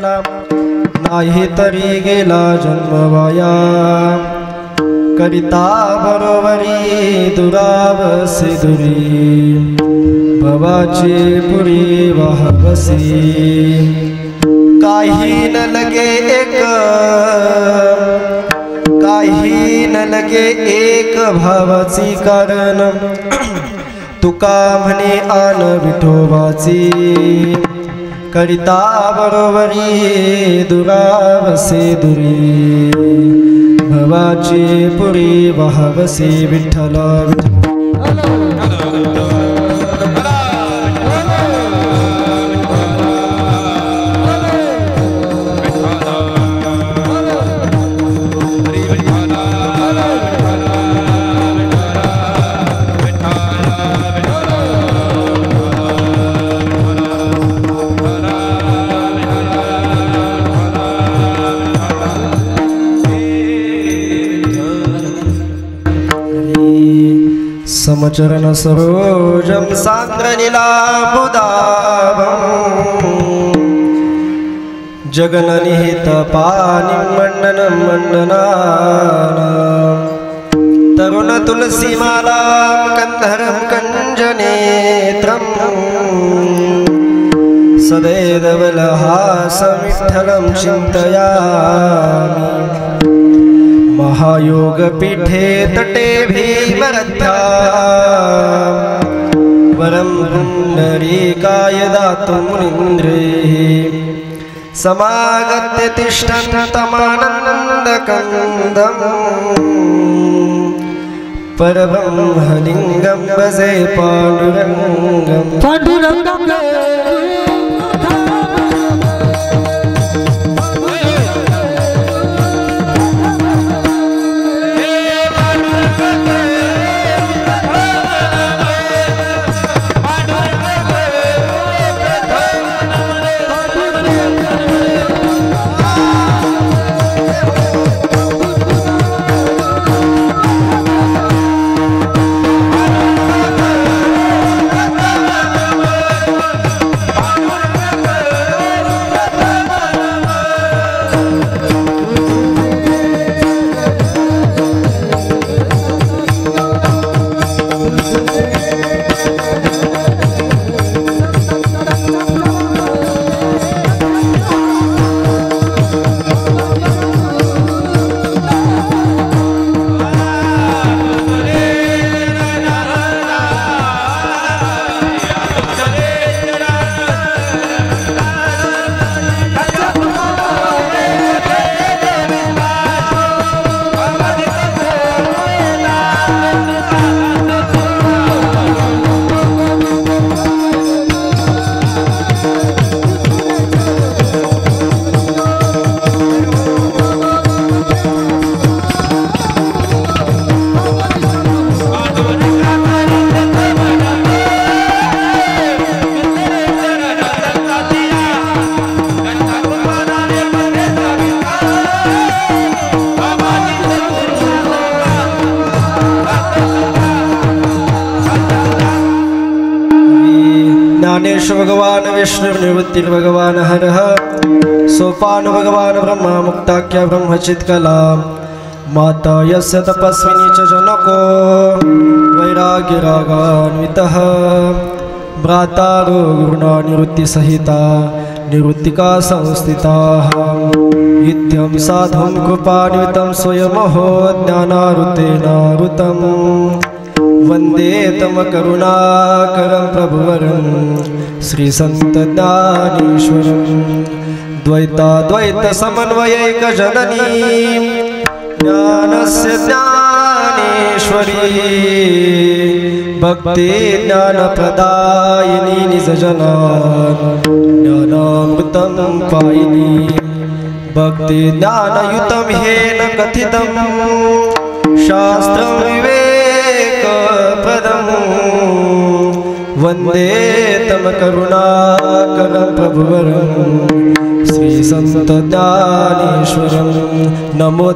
विठ्ठला नाही तरी गेला जन्म वाया करिता बरोबरी दुरावसे दुरी भवाची पुरी वाहवसी काही न लगे एक भावाची कारण तुका म्हणे आन विठोबाची करिता बरोबरी दुरावसे दुरी भवाची पुरी वाहवसी विठ्ठला समचरण सरोजम सांद्रनीला बुदाभं जगननिहित पानी मंडनं मंडनानां तरुण तुलसी माला कंधरं कंजनेत्रं सदैवलहासं विठ्ठलं चिन्तयामि महायोग पीठे तटे भीमरथ्या वरं पुण्डरीकाय दातुं मुनीन्द्रे समागत्य तिष्ठन्तमानन्दकन्दं परब्रह्मलिङ्गं भजे पाण्डुरङ्गं ज्ञानेश्वर भगवान विष्णु निवृत्ति भगवान हरः सोपान भगवान ब्रह्मा मुक्ताख्या ब्रह्मचित्कला माता यस्य तपस्विनी च जनको वैराग्यरागान्वितः भ्रातारो गुरुणा निवृत्ति सहिता निवृत्तिका संस्थिताः इत्यं साधुं कृपान्वितं स्वयमहो ज्ञानारुतेनारुतं वंदे तम करुणाकरं प्रभुवरं श्री संत ज्ञानेश्वरं द्वैत समन्वयैक जननी ज्ञानस्य ज्ञानेश्वरी भक्ति ज्ञान प्रदायिनी निजजना ज्ञानामृतं पायिनी भक्ति ज्ञानयुतं हेन कथितं शास्त्रं विवेकप्रदं वंदे तम करुणाकरं प्रभुवरं श्री संत ज्ञानेश्वरं नमो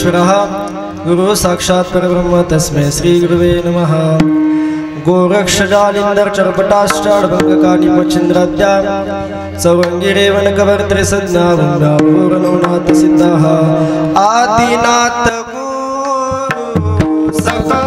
परमेश्वरः गुरु साक्षात् परब्रह्म तस्मै श्री गुरुवे नमः। गोरक्षजालिंदर चरपटाष्टाडभंगकानि मच्छिंद्राद्या चवंगी रेवणकवर्त्रिसज्ञा वृंदावूरणनाथ सिद्धाः आदिनाथ गुरु सकल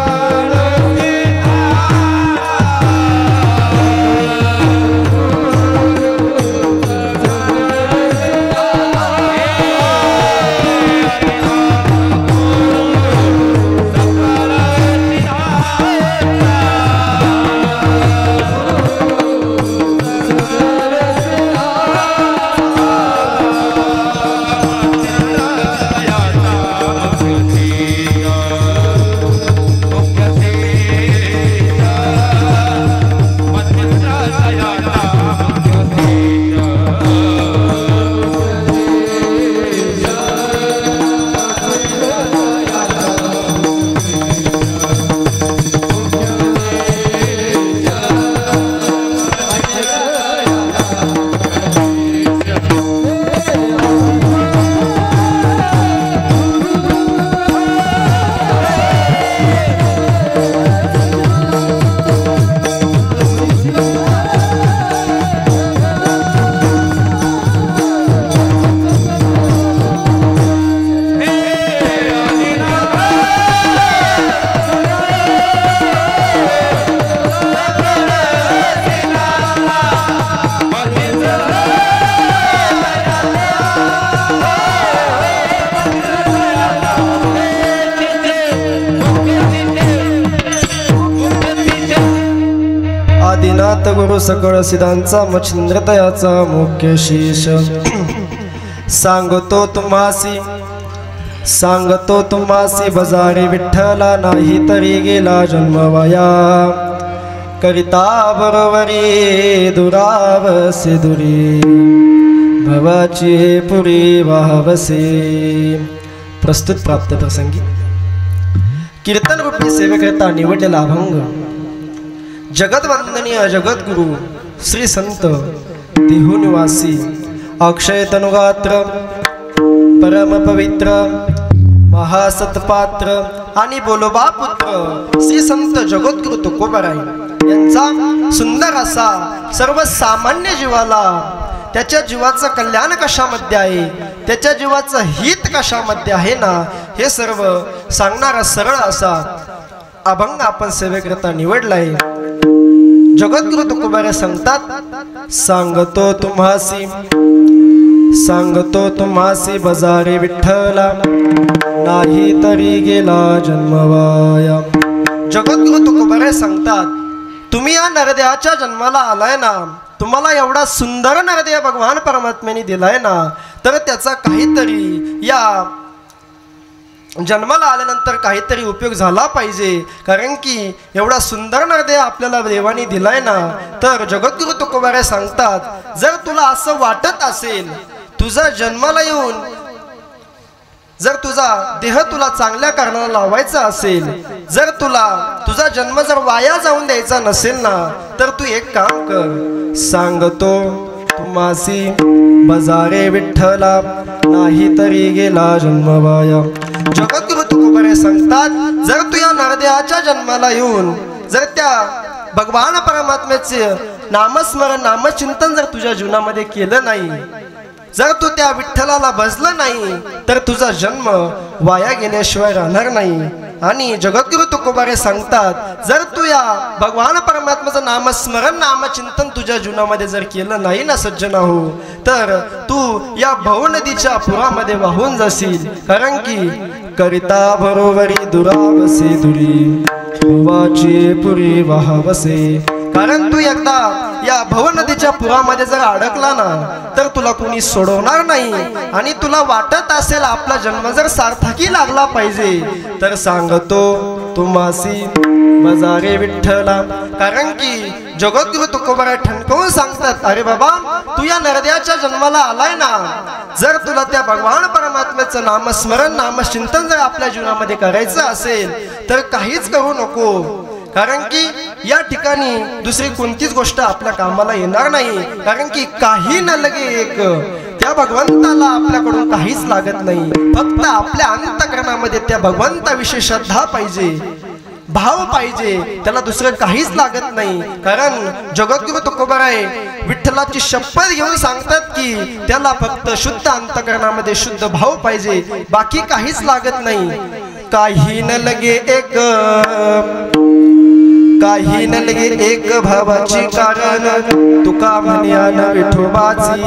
आदिनाथ गुरु सकळ सिद्धांचा मच्छिंद्रतयाचा मुख्य शीश सांगतो तुम्हासी बजारे विठ्ठला नाही तरी गेला जन्मवाया करिता बरोबरी दुरावसे दुरी भवाची पुरी वाहवसे। प्रस्तुत प्राप्त प्रसंगी कीर्तन रूपी सेवेकरिता निवडलेला अभंग जगतवंदनीय जगद्गुरु श्री संत देहुनिवासी अक्षय तनुगात्र परम पवित्र महासत्पात्र आणि बोलोबा पुत्र श्री संत जगद्गुरु तुकोबाराय यांचा सुंदर असा सर्वसामान्य जीवाला त्याच्या जीवाचं कल्याण कशामध्ये आहे, त्याच्या जीवाचं हित कशामध्ये आहे ना, हे सर्व सांगणारा सरळ असा अभंग आपण सेवेकरिता निवडलाय। जगद्गुरु तुकोबारे सांगतात, सांगतो तुम्हासी बजारे विठ्ठला नाही तरी गेला जन्मवाया। जगद्गुरु तुकोबारे सांगतात, तुम्ही या नरदेहाच्या जन्माला आलाय ना, तुम्हाला एवढा सुंदर नरदेह भगवान परमात्म्याने दिलाय ना, तर त्याचा काहीतरी या जन्माला आल्यानंतर काहीतरी उपयोग झाला पाहिजे। कारण की एवढा सुंदर नरदेह आपल्याला देवाने दिलाय ना, तर जगद्गुरु तुकोबारे सांगतात, जर तुला असं वाटत असेल तुझा जन्माला येऊन जर तुझा देह तुला चांगल्या कारणाला लावायचा असेल, जर तुला तुझा जन्म जर वाया जाऊन द्यायचा नसेल ना, तर तू एक काम कर, सांगतो तुम्हासी बजारे विठ्ठला नाही तरी गेला जन्मवाया। जगद्गुरु तुकोबारे सांगतात, जर तू या नरदेहाच्या जन्माला येऊन जर त्या भगवान परमात्म्याचे नामस्मरण नामचिंतन जर तुझ्या जीवनामध्ये केलं नाही, जर तू त्या विठ्ठलाला भजलं नाही, तर तुझा जन्म वाया गेल्याशिवाय राहणार नाही। आणि जगद्गुरु तुकोबारे सांगतात, जर तू या भगवान परमात्म्याचं नामस्मरण नामचिंतन तुझ्या जीवनामध्ये जर केलं नाही ना सज्जना हो, तर तू या भव नदीच्या पुरामध्ये वाहून जाशील। कारण की करिता बरोबरी दुरावसे दुरी भवाची पुरी वाहवसे। कारण तू एकदा या भव नदीच्या पुरामध्ये जर अडकला ना, तर तुला कोणी सोडवणार नाही। आणि तुला वाटत असेल आपला जन्म जर सार्थकी लागला पाहिजे, तर सांगतो तुम्हासी बजारे विठ्ठला। कारण की जगद्गुरु तुकोबाराय ठणकावून सांगतात, अरे बाबा तू या नरदेहाच्या जन्माला आलाय ना, जर तुला त्या भगवान परमात्म्याचं नामस्मरण नामचिंतन जर आपल्या जीवनामध्ये करायचं असेल, तर काहीच करू नको। कारण की या ठिकाणी दुसरी कोणतीच गोष्ट आपल्या कामाला येणार नाही। कारण की काही न लगे एक त्या भगवंताला आपल्याकडून काहीच लागत नाही, फक्त आपल्या अंतःकरणामध्ये त्या भगवंताविषयी श्रद्धा पाहिजे, भाव पाहिजे, त्याला दुसरं काहीच लागत नाही. कारण जगद्गुरु तुकोबाराय विठ्ठलाची शपथ घेऊन सांगतात की त्याला फक्त शुद्ध अंतःकरणामध्ये शुद्ध भाव पाहिजे, बाकी काहीच लागत नाही. काही न लगे एक, काही न लगे एक भावाची कारण, तुका म्हण्यान विठोबाची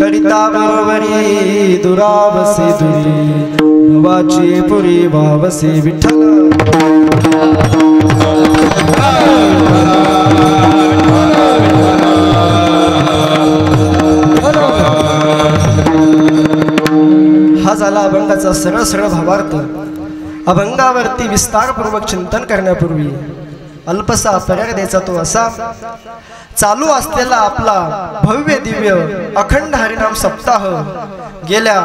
करिता बरोबरी दुरावसे दुरी भावाची पुरी भावसे विठ्ठल. हा झाला अभंगाचा सरळ सरळ भावार्थ. अभंगावरती विस्तारपूर्वक चिंतन करण्यापूर्वी अल्पसा पर्याय द्यायचा तो असा, चालू असलेला आपला भव्य दिव्य अखंड हरिनाम सप्ताह गेल्या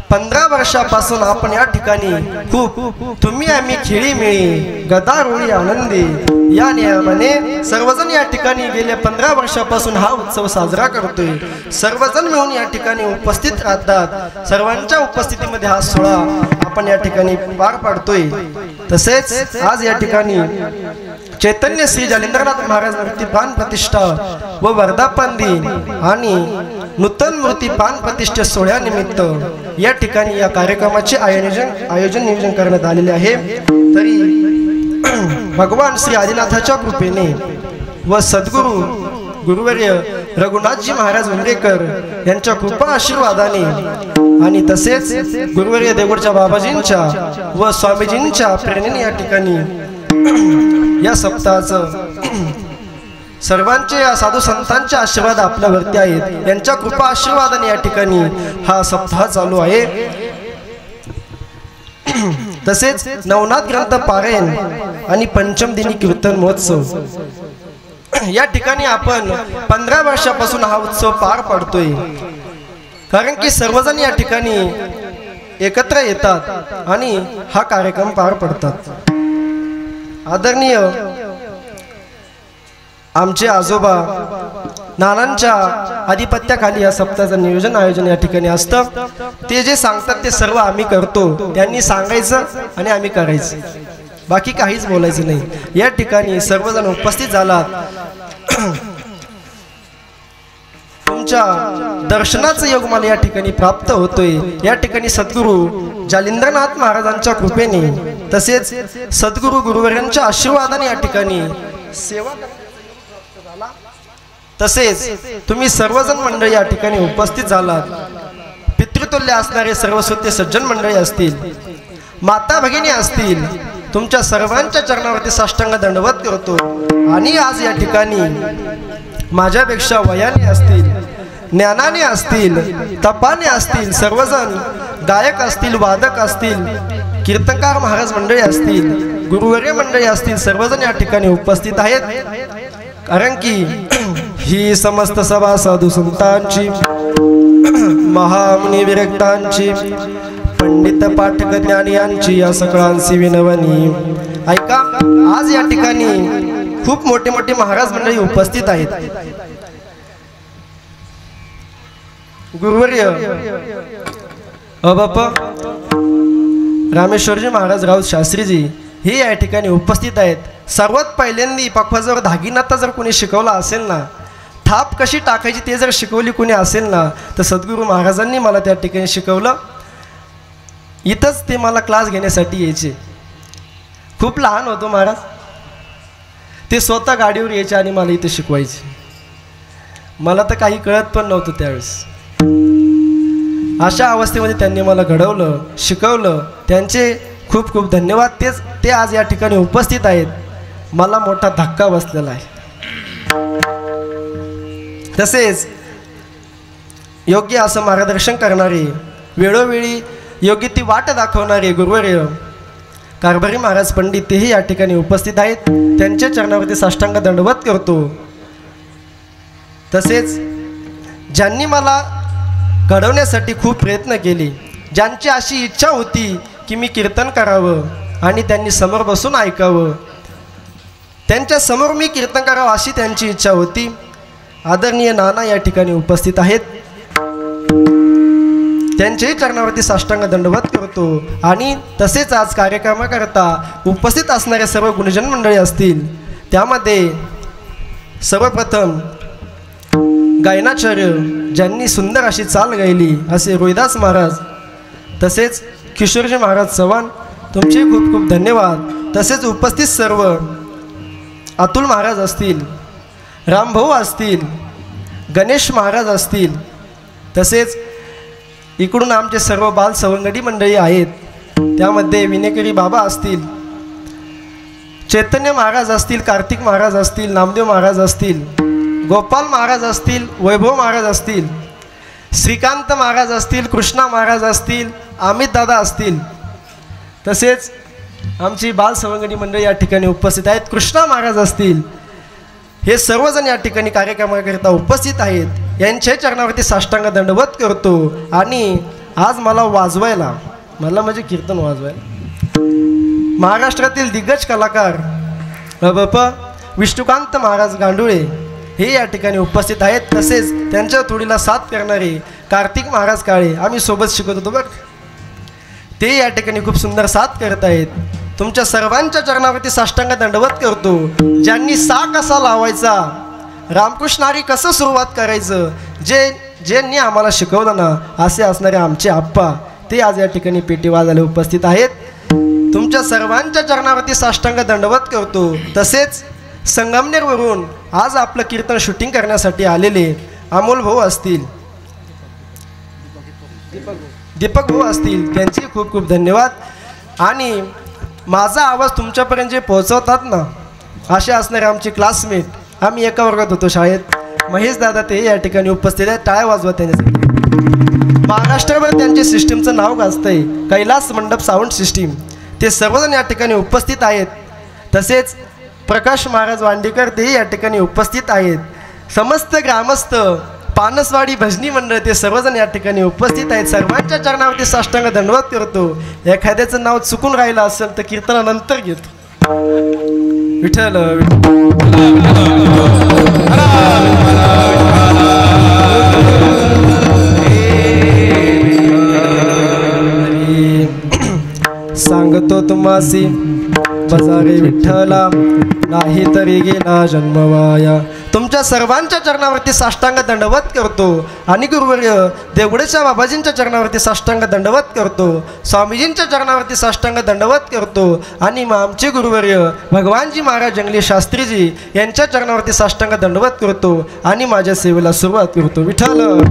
15 वर्षापासून आपण या ठिकाणी खूप तुम्ही आम्ही खेळीमेळी गदारोळी आनंदी या नियमाने सर्वजण या ठिकाणी गेल्या 15 वर्षापासून हा उत्सव साजरा करतोय. सर्वजण मिळून या ठिकाणी उपस्थित राहतात. सर्वांच्या उपस्थितीमध्ये हा सोहळा आपण या ठिकाणी पार पाडतोय. तसेच आज या ठिकाणी चैतन्य श्री जालिंद्रनाथ महाराज मूर्ती प्राण प्रतिष्ठा व वर्धापन दिन आणि नूतन मूर्ती प्राण प्रतिष्ठा सोहळ्यानिमित्त या ठिकाणी या कार्यक्रमाचे आयोजन नियोजन करण्यात आलेले आहे. तरी भगवान श्री आदिनाथाच्या कृपेने व सद्गुरु गुरुवर्य रघुनाथजी महाराज उंबरेकर यांच्या कृपा आशीर्वादाने आणि तसेच गुरुवर्य देवगडच्या बाबाजींच्या व स्वामीजींच्या प्रेरणेने या ठिकाणी या सप्ताहाचं सर्वांचे साधू संतांचे आशीर्वाद आपल्यावरती आहेत. यांच्या कृपा आशीर्वादाने या ठिकाणी हा सप्ताह चालू आहे. तसेच नवनाथ ग्रंथ पारायण आणि पंचम दिनी कीर्तन महोत्सव या ठिकाणी आपण 15 वर्षापासून हा उत्सव पार पाडतोय. कारण की सर्वजण या ठिकाणी एकत्र येतात आणि हा कार्यक्रम पार पडतात. आदरणीय आमचे आजोबा नानांच्या आधिपत्याखाली या सप्ताहाचं नियोजन आयोजन या ठिकाणी असतं. ते जे सांगतात ते सर्व आम्ही करतो. त्यांनी सांगायचं आणि आम्ही करायचं, बाकी काहीच बोलायचं नाही. या ठिकाणी सर्वजण उपस्थित झालात. तुमच्या दर्शनाचं योग मला या ठिकाणी प्राप्त होतोय. या ठिकाणी सद्गुरु जालिंद्रनाथ महाराजांच्या कृपेने तसेच सद्गुरु गुरुवर्यांच्या आशीर्वादाने या ठिकाणी सेवा तसेच तुम्ही सर्वजण मंडळी या ठिकाणी उपस्थित झालात. पितृतुल्य असणारे सर्वश्रुत्य सज्जन मंडळी असतील, माता भगिनी असतील, तुमच्या सर्वांच्या चरणावरती साष्टांग दंडवत करतो. आणि आज या ठिकाणी माझ्यापेक्षा वयाने असतील, ज्ञानाने असतील, तपाने असतील, सर्वजण गायक असतील, वादक असतील, कीर्तनकार महाराज मंडळी असतील, गुरुवर्य मंडळी असतील, सर्वजण या ठिकाणी उपस्थित आहेत. कारण की ही समस्त सभा साधू संतांची, महामुनी विरक्तांची, पंडित पाठक ज्ञानी यांची या सगळ्यांची विनवणी ऐका. आज या ठिकाणी खूप मोठे मोठे महाराज मंडळी उपस्थित आहेत. गुरुवर्य बाप्पा रामेश्वरजी महाराज राऊत शास्त्रीजी हे या ठिकाणी उपस्थित आहेत. सर्वात पहिल्यांदा पक्वाजवळ धागिनाता जर कोणी शिकवला असेल ना, थाप कशी टाकायची ते जर शिकवली कोणी असेल ना, तर सद्गुरू महाराजांनी मला त्या ठिकाणी शिकवलं. इथंच ते मला क्लास घेण्यासाठी यायचे. खूप लहान होतो महाराज, ते स्वतः गाडीवर यायचे आणि मला इथे शिकवायचे. मला तर काही कळत पण नव्हतं त्यावेळेस. अशा अवस्थेमध्ये त्यांनी मला घडवलं, शिकवलं. त्यांचे खूप खूप धन्यवाद. ते आज या ठिकाणी उपस्थित आहेत. मला मोठा धक्का बसलेला आहे. तसेच योग्य असं मार्गदर्शन करणारे, वेळोवेळी योग्य ती वाट दाखवणारे गुरुवर्य कारभारी महाराज पंडित तेही या ठिकाणी उपस्थित आहेत. त्यांच्या चरणावरती साष्टांग दंडवत करतो. तसेच ज्यांनी मला घडवण्यासाठी खूप प्रयत्न केले, ज्यांची अशी इच्छा होती की मी कीर्तन करावं आणि त्यांनी समोर बसून ऐकावं, त्यांच्या समोर मी कीर्तन करावं अशी त्यांची इच्छा होती. आदरणीय नाना या ठिकाणी उपस्थित आहेत. त्यांच्याही चरणावरती साष्टांग दंडवत करतो। आणि तसेच आज कार्यक्रमाकरता उपस्थित असणारे सर्व गुणजन मंडळी असतील, त्यामध्ये सर्वप्रथम गायनाचार्य ज्यांनी सुंदर अशी चाल गायली असे रोहिदास महाराज, तसेच किशोरजी महाराज चव्हाण, तुमचे खूप खूप धन्यवाद। तसेच उपस्थित सर्व अतुल महाराज असतील, रामभाऊ असतील, गणेश महाराज असतील, तसेच इकडून आमचे सर्व बाल सवंगडी मंडळी आहेत, त्यामध्ये विनेकरी बाबा असतील, चैतन्य महाराज असतील, कार्तिक महाराज असतील, नामदेव महाराज असतील, गोपाल महाराज असतील, वैभव महाराज असतील, श्रीकांत महाराज असतील, कृष्णा महाराज असतील, अमित दादा असतील, तसेच आमची बाल सवंगडी मंडळी या ठिकाणी उपस्थित आहेत, कृष्णा महाराज असतील, हे सर्वजण या ठिकाणी कार्यक्रमाकरिता उपस्थित आहेत। यांच्या चरणावरती साष्टांग दंडवत करतो। आणि आज मला वाजवायला, मला म्हणजे कीर्तन वाजवायला महाराष्ट्रातील दिग्गज कलाकार विष्णुकांत महाराज गांडुळे हे या ठिकाणी उपस्थित आहेत। तसेच त्यांच्या तोडीला साथ करणारे कार्तिक महाराज काळे, आम्ही सोबत शिकत होतो बघ, ते या ठिकाणी खूप सुंदर साथ करत आहेत। तुमच्या सर्वांच्या चरणावरती साष्टांग दंडवत करतो। ज्यांनी सा कसा लावायचा, रामकृष्णारी कसं सुरुवात करायचं, ज्यांनी आम्हाला शिकवलं ना, असे असणारे आमचे आप्पा, ते आज या ठिकाणी पेटी वाजायला उपस्थित आहेत। तुमच्या सर्वांच्या चरणावरती साष्टांग दंडवत करतो। तसेच संगमनेरवरून आज आपलं कीर्तन शूटिंग करण्यासाठी आलेले अमोल भाऊ असतील, दीपक भाऊ असतील, त्यांचे खूप खूप धन्यवाद। आणि माझा आवाज तुमच्यापर्यंत जे पोहोचवतात ना, असे असणारे आमचे क्लासमेट, आम्ही एका वर्गात होतो शाळेत, महेश दादा ते या ठिकाणी उपस्थित आहेत, टाळ्या वाजवा त्यांच्यासाठी। महाराष्ट्रभर त्यांच्या सिस्टीमचं नाव गाजतंय, कैलास मंडप साऊंड सिस्टीम, ते सर्वजण या ठिकाणी उपस्थित आहेत। तसेच प्रकाश महाराज वांडेकर ते या ठिकाणी उपस्थित आहेत। समस्त ग्रामस्थ, पानसवाडी भजनी मंडळ ते सर्वजण या ठिकाणी उपस्थित आहेत। सर्वांच्या चरणावरती साष्टांग दंडवत करतो। एखाद्याचं नाव चुकून राहिलं असेल तर कीर्तनानंतर घेतो। विठ्ठल सांगतो तुम्हासी बजारे विठ्ठला, नाही तरी गेला जन्मवाया। तुमच्या सर्वांच्या चरणावरती साष्टांग दंडवत करतो। आणि गुरुवर्य देवगुडेच्या बाबाजींच्या चरणावरती साष्टांग दंडवत करतो, स्वामीजींच्या चरणावरती साष्टांग दंडवत करतो। आणि आमचे गुरुवर्य भगवानजी महाराज जंगली शास्त्रीजी यांच्या चरणावरती साष्टांग दंडवत करतो आणि माझ्या सेवेला सुरुवात करतो। विठ्ठल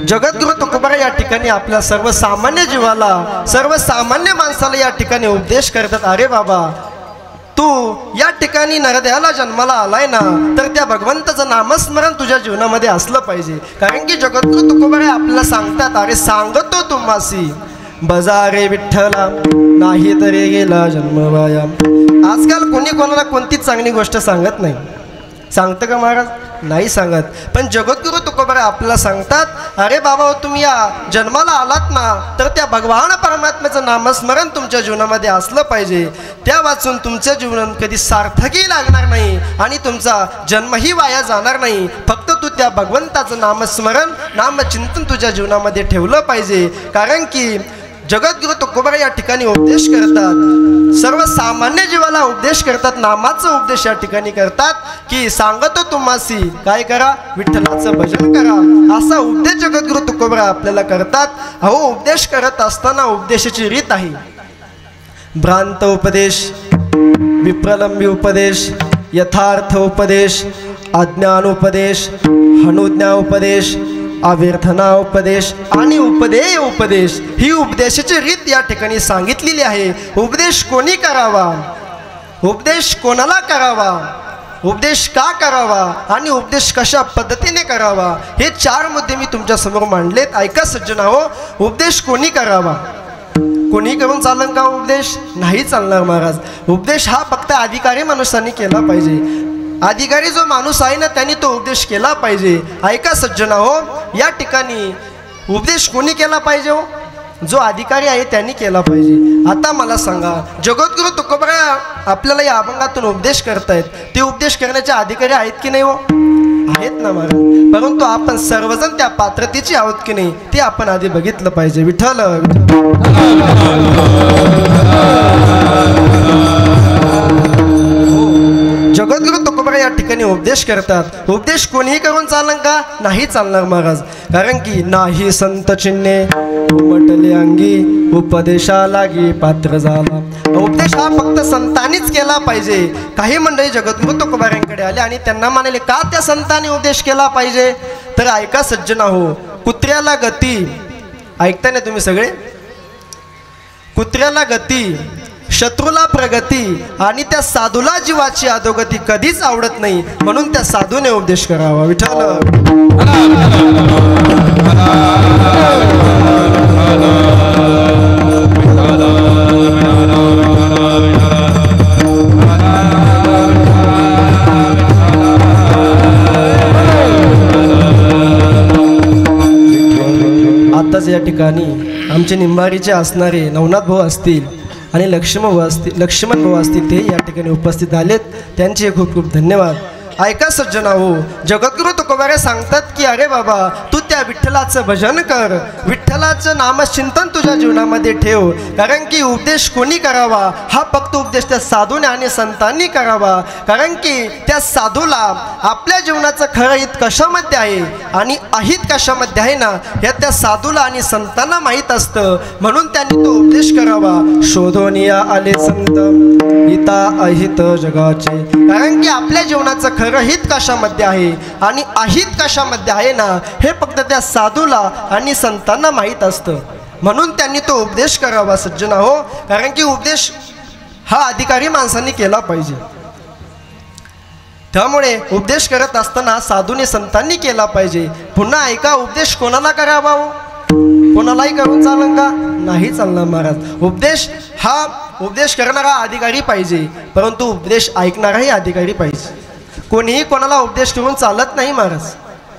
जगद्गुरु तुकोबा या ठिकाणी आपल्या सर्वसामान्य जीवाला, सर्वसामान्य माणसाला या ठिकाणी उपदेश करतात। अरे बाबा, तू या ठिकाणी नरदेहाला जन्माला आलाय ना, तर त्या भगवंताचं नामस्मरण तुझ्या जीवनामध्ये असलं पाहिजे। कारण की जगद्गुरु तुकोबा आपल्याला सांगतात, अरे सांगतो तुम्हासी बजारे विठ्ठला, नाही तरी गेला जन्मवाया। आजकाल कोणी कोणाला कोणतीच चांगली गोष्ट सांगत नाही, सांगतं का महाराज? नाही सांगत। पण जगद्गुरु तुकोबा आपल्याला सांगतात, अरे बाबा तुम्ही या जन्माला आलात ना, तर त्या भगवान परमात्म्याचं नामस्मरण तुमच्या जीवनामध्ये असलं पाहिजे। त्या वाचून तुमचं जीवन कधी सार्थकी लागणार नाही आणि तुमचा जन्मही वाया जाणार नाही। फक्त तू त्या भगवंताचं नामस्मरण, नामचिंतन तुझ्या जीवनामध्ये ठेवलं पाहिजे। कारण की जगद्गुरु तुकोबा या ठिकाणी उपदेश करतात, सर्वसामान्य जीवाला उपदेश करतात, नामाचा उपदेश या ठिकाणी करतात की सांगतो तुम्हासी काय करा, विठ्ठलाचं भजन करा, असा उपदेश जगद्गुरु तुकोबा आपल्याला करतात। अहो, उपदेश करत असताना उपदेशाची रीत आहे, भ्रांत उपदेश, विप्रलंबी उपदेश, यथार्थ उपदेश, अज्ञान उपदेश, अनुज्ञा उपदेश, अव्यर्थना उपदेश आणि उपदेय उपदेश, ही उपदेशाची रीत या ठिकाणी सांगितलेली आहे। उपदेश कोणी करावा, उपदेश कोणाला करावा, उपदेश का करावा आणि उपदेश कशा पद्धतीने करावा, हे 4 मुद्दे मी तुमच्या समोर मांडलेत। ऐका सज्जनाहो, उपदेश कोणी करावा, कोणी करून चालन का उपदेश? नाही चालणार महाराज. उपदेश हा फक्त अधिकारी माणसांनी केला पाहिजे. अधिकारी जो माणूस आहे ना त्यांनी तो उपदेश केला पाहिजे. ऐका सज्जना हो, या ठिकाणी उपदेश कोणी केला पाहिजे हो? जो अधिकारी आहे त्यांनी केला पाहिजे. आता मला सांगा, जगद्गुरु तुकोबराय आपल्याला या अभंगातून उपदेश करतायत, ते उपदेश करण्याचे अधिकारी आहेत की नाही हो? आहेत ना महाराज. परंतु आपण सर्वजण त्या पात्रतेची आहोत की नाही ते आपण आधी बघितलं पाहिजे. विठ्ठल जगद्गुरु तुकोबराय या ठिकाणी उपदेश करतात. उपदेश कोणीही करून चालन का? नाही चालणार महाराज. कारण की नाही संत चिन्हे उमटले अंगी उपदेशा लागी पात्र झाला. उपदेश हा फक्त संतांनीच केला पाहिजे. काही मंडळी जगद्गुरु तुकोबरायांकडे आले आणि त्यांना म्हणाले का त्या संतांनी उपदेश केला पाहिजे? तर ऐका सज्जना हो, कुत्र्याला गती, ऐकता ना तुम्ही सगळे, कुत्र्याला गती, शत्रूला प्रगती आणि त्या साधूला जीवाची अधोगती कधीच आवडत नाही. म्हणून त्या साधूने उपदेश करावा. विठ्ठल आताच या ठिकाणी आमचे निंबारीचे असणारे नवनाथ भाऊ असतील आणि लक्ष्मण भाऊ असतील, ते या ठिकाणी उपस्थित आलेत. त्यांचे खूप खूप धन्यवाद. ऐका सज्जना हो, जगद्गुरु तुकोबराय सांगतात की अरे बाबा तू त्या विठ्ठलाचं भजन कर, विठ्ठलाचं नामचिंतन तुझ्या जीवनामध्ये ठेव. कारण की उपदेश कोणी करावा? हा फक्त उपदेश त्या साधूने आणि संतांनी करावा. कारण की त्या साधूला आपल्या जीवनाचं खरं हित कशामध्ये आहे आणि अहित कशामध्ये आहे ना हे त्या साधूला आणि संतांना माहीत असतं. म्हणून त्यांनी तो उपदेश करावा. शोधोनिया आले संत हिता अहित जगाचे. कारण की आपल्या जीवनाचं खरं हित कशामध्ये आहे आणि अहित कशामध्ये आहे ना हे फक्त त्या साधूला आणि संतांना माहीत असतं. म्हणून त्यांनी तो उपदेश करावा सज्जना हो. कारण की उपदेश हा अधिकारी माणसांनी केला पाहिजे. त्यामुळे उपदेश करत असताना साधूने संतांनी केला पाहिजे. पुन्हा ऐका, उपदेश कोणाला करावा हो? कोणालाही करून चालन का? नाही चालणार महाराज. उपदेश करणारा अधिकारी पाहिजे, परंतु उपदेश ऐकणाराही अधिकारी पाहिजे. कोणीही कोणाला उपदेश करून चालत नाही महाराज.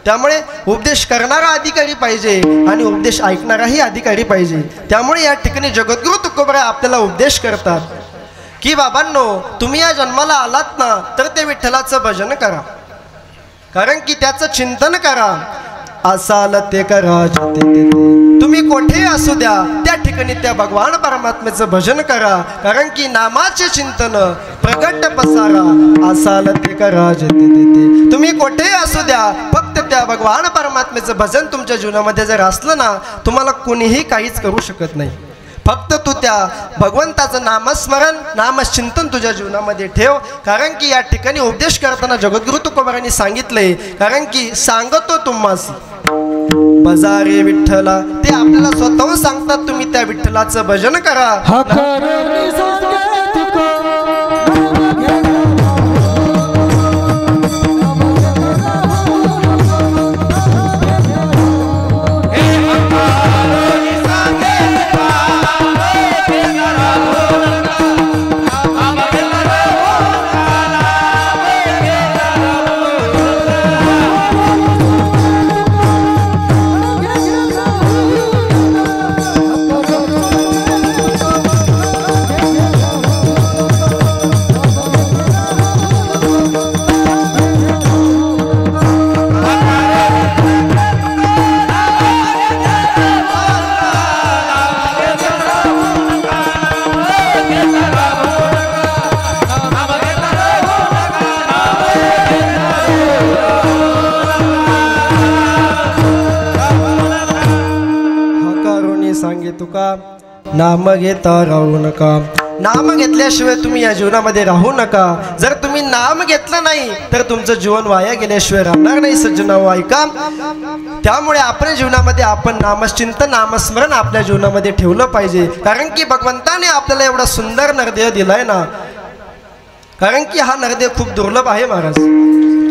त्यामुळे उपदेश करणारा अधिकारी पाहिजे आणि उपदेश ऐकणाराही अधिकारी पाहिजे. त्यामुळे या ठिकाणी जगद्गुरु तुकोबराय आपल्याला उपदेश करतात की बाबांनो, तुम्ही या जन्माला आलात ना तर ते विठ्ठलाचं भजन करा. कारण की त्याचं चिंतन करा. असाल ते करा ते तुम्ही कोठे असू द्या त्या ठिकाणी त्या भगवान परमात्म्याचं भजन करा. कारण की नामाचे चिंतन प्रगट पसारा. असाल ते करा ते तुम्ही कोठे असू द्या, फक्त त्या भगवान परमात्म्याचं भजन तुमच्या जीवनामध्ये जर असलं ना तुम्हाला कोणीही काहीच करू शकत नाही. फक्त तू त्या भगवंताचं नामस्मरण नामचिंतन तुझ्या जीवनामध्ये ठेव. कारण की या ठिकाणी उपदेश करताना जगद्गुरु तुकोबरायांनी सांगितलंय, कारण की सांगतो तुम्हासी बजारे विठ्ठला. ते आपल्याला स्वतःहून सांगतात तुम्ही त्या विठ्ठलाचं भजन करा. नाम घेता राहू नका. नाम घेतल्याशिवाय तुम्ही या जीवनामध्ये राहू नका. जर तुम्ही नाम घेतलं नाही तर तुमचं जीवन वाया गेल्याशिवाय राहणार नाही सज्जनाओ. ऐका, त्यामुळे आपल्या जीवनामध्ये आपण नामचिंतन नामस्मरण आपल्या जीवनामध्ये ठेवलं पाहिजे. कारण की भगवंताने आपल्याला एवढा सुंदर नरदेह दिलाय ना. कारण की हा नरदेह खूप दुर्लभ आहे महाराज.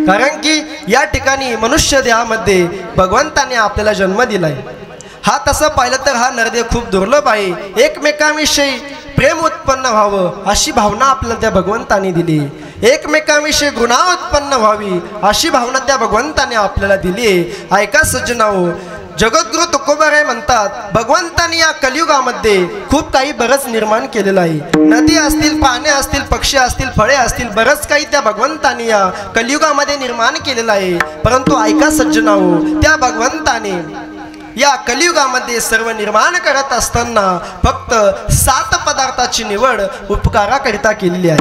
कारण की या ठिकाणी मनुष्य देहामध्ये भगवंताने आपल्याला जन्म दिलाय. हा तसं पाहिलं तर हा नरदेव खूप दुर्लभ आहे. एकमेकांविषयी प्रेम उत्पन्न व्हावं अशी भावना आपल्याला त्या भगवंताने दिली. एकमेकांविषयी गुणा उत्पन्न व्हावी अशी भावना त्या भगवंताने आपल्याला दिली. ऐका सज्जनाओ, जगद्गुरु तुकोबाराय म्हणतात भगवंताने या कलियुगामध्ये खूप काही बरंच निर्माण केलेलं आहे. नदी असतील, पाने असतील, पक्षी असतील, फळे असतील, बरंच काही त्या भगवंताने या कलियुगामध्ये निर्माण केलेलं आहे. परंतु ऐका सज्जनाओ, त्या भगवंताने या कलियुगामध्ये सर्व निर्माण करत असताना फक्त 7 पदार्थाची निवड उपकाराकरिता केलेली आहे.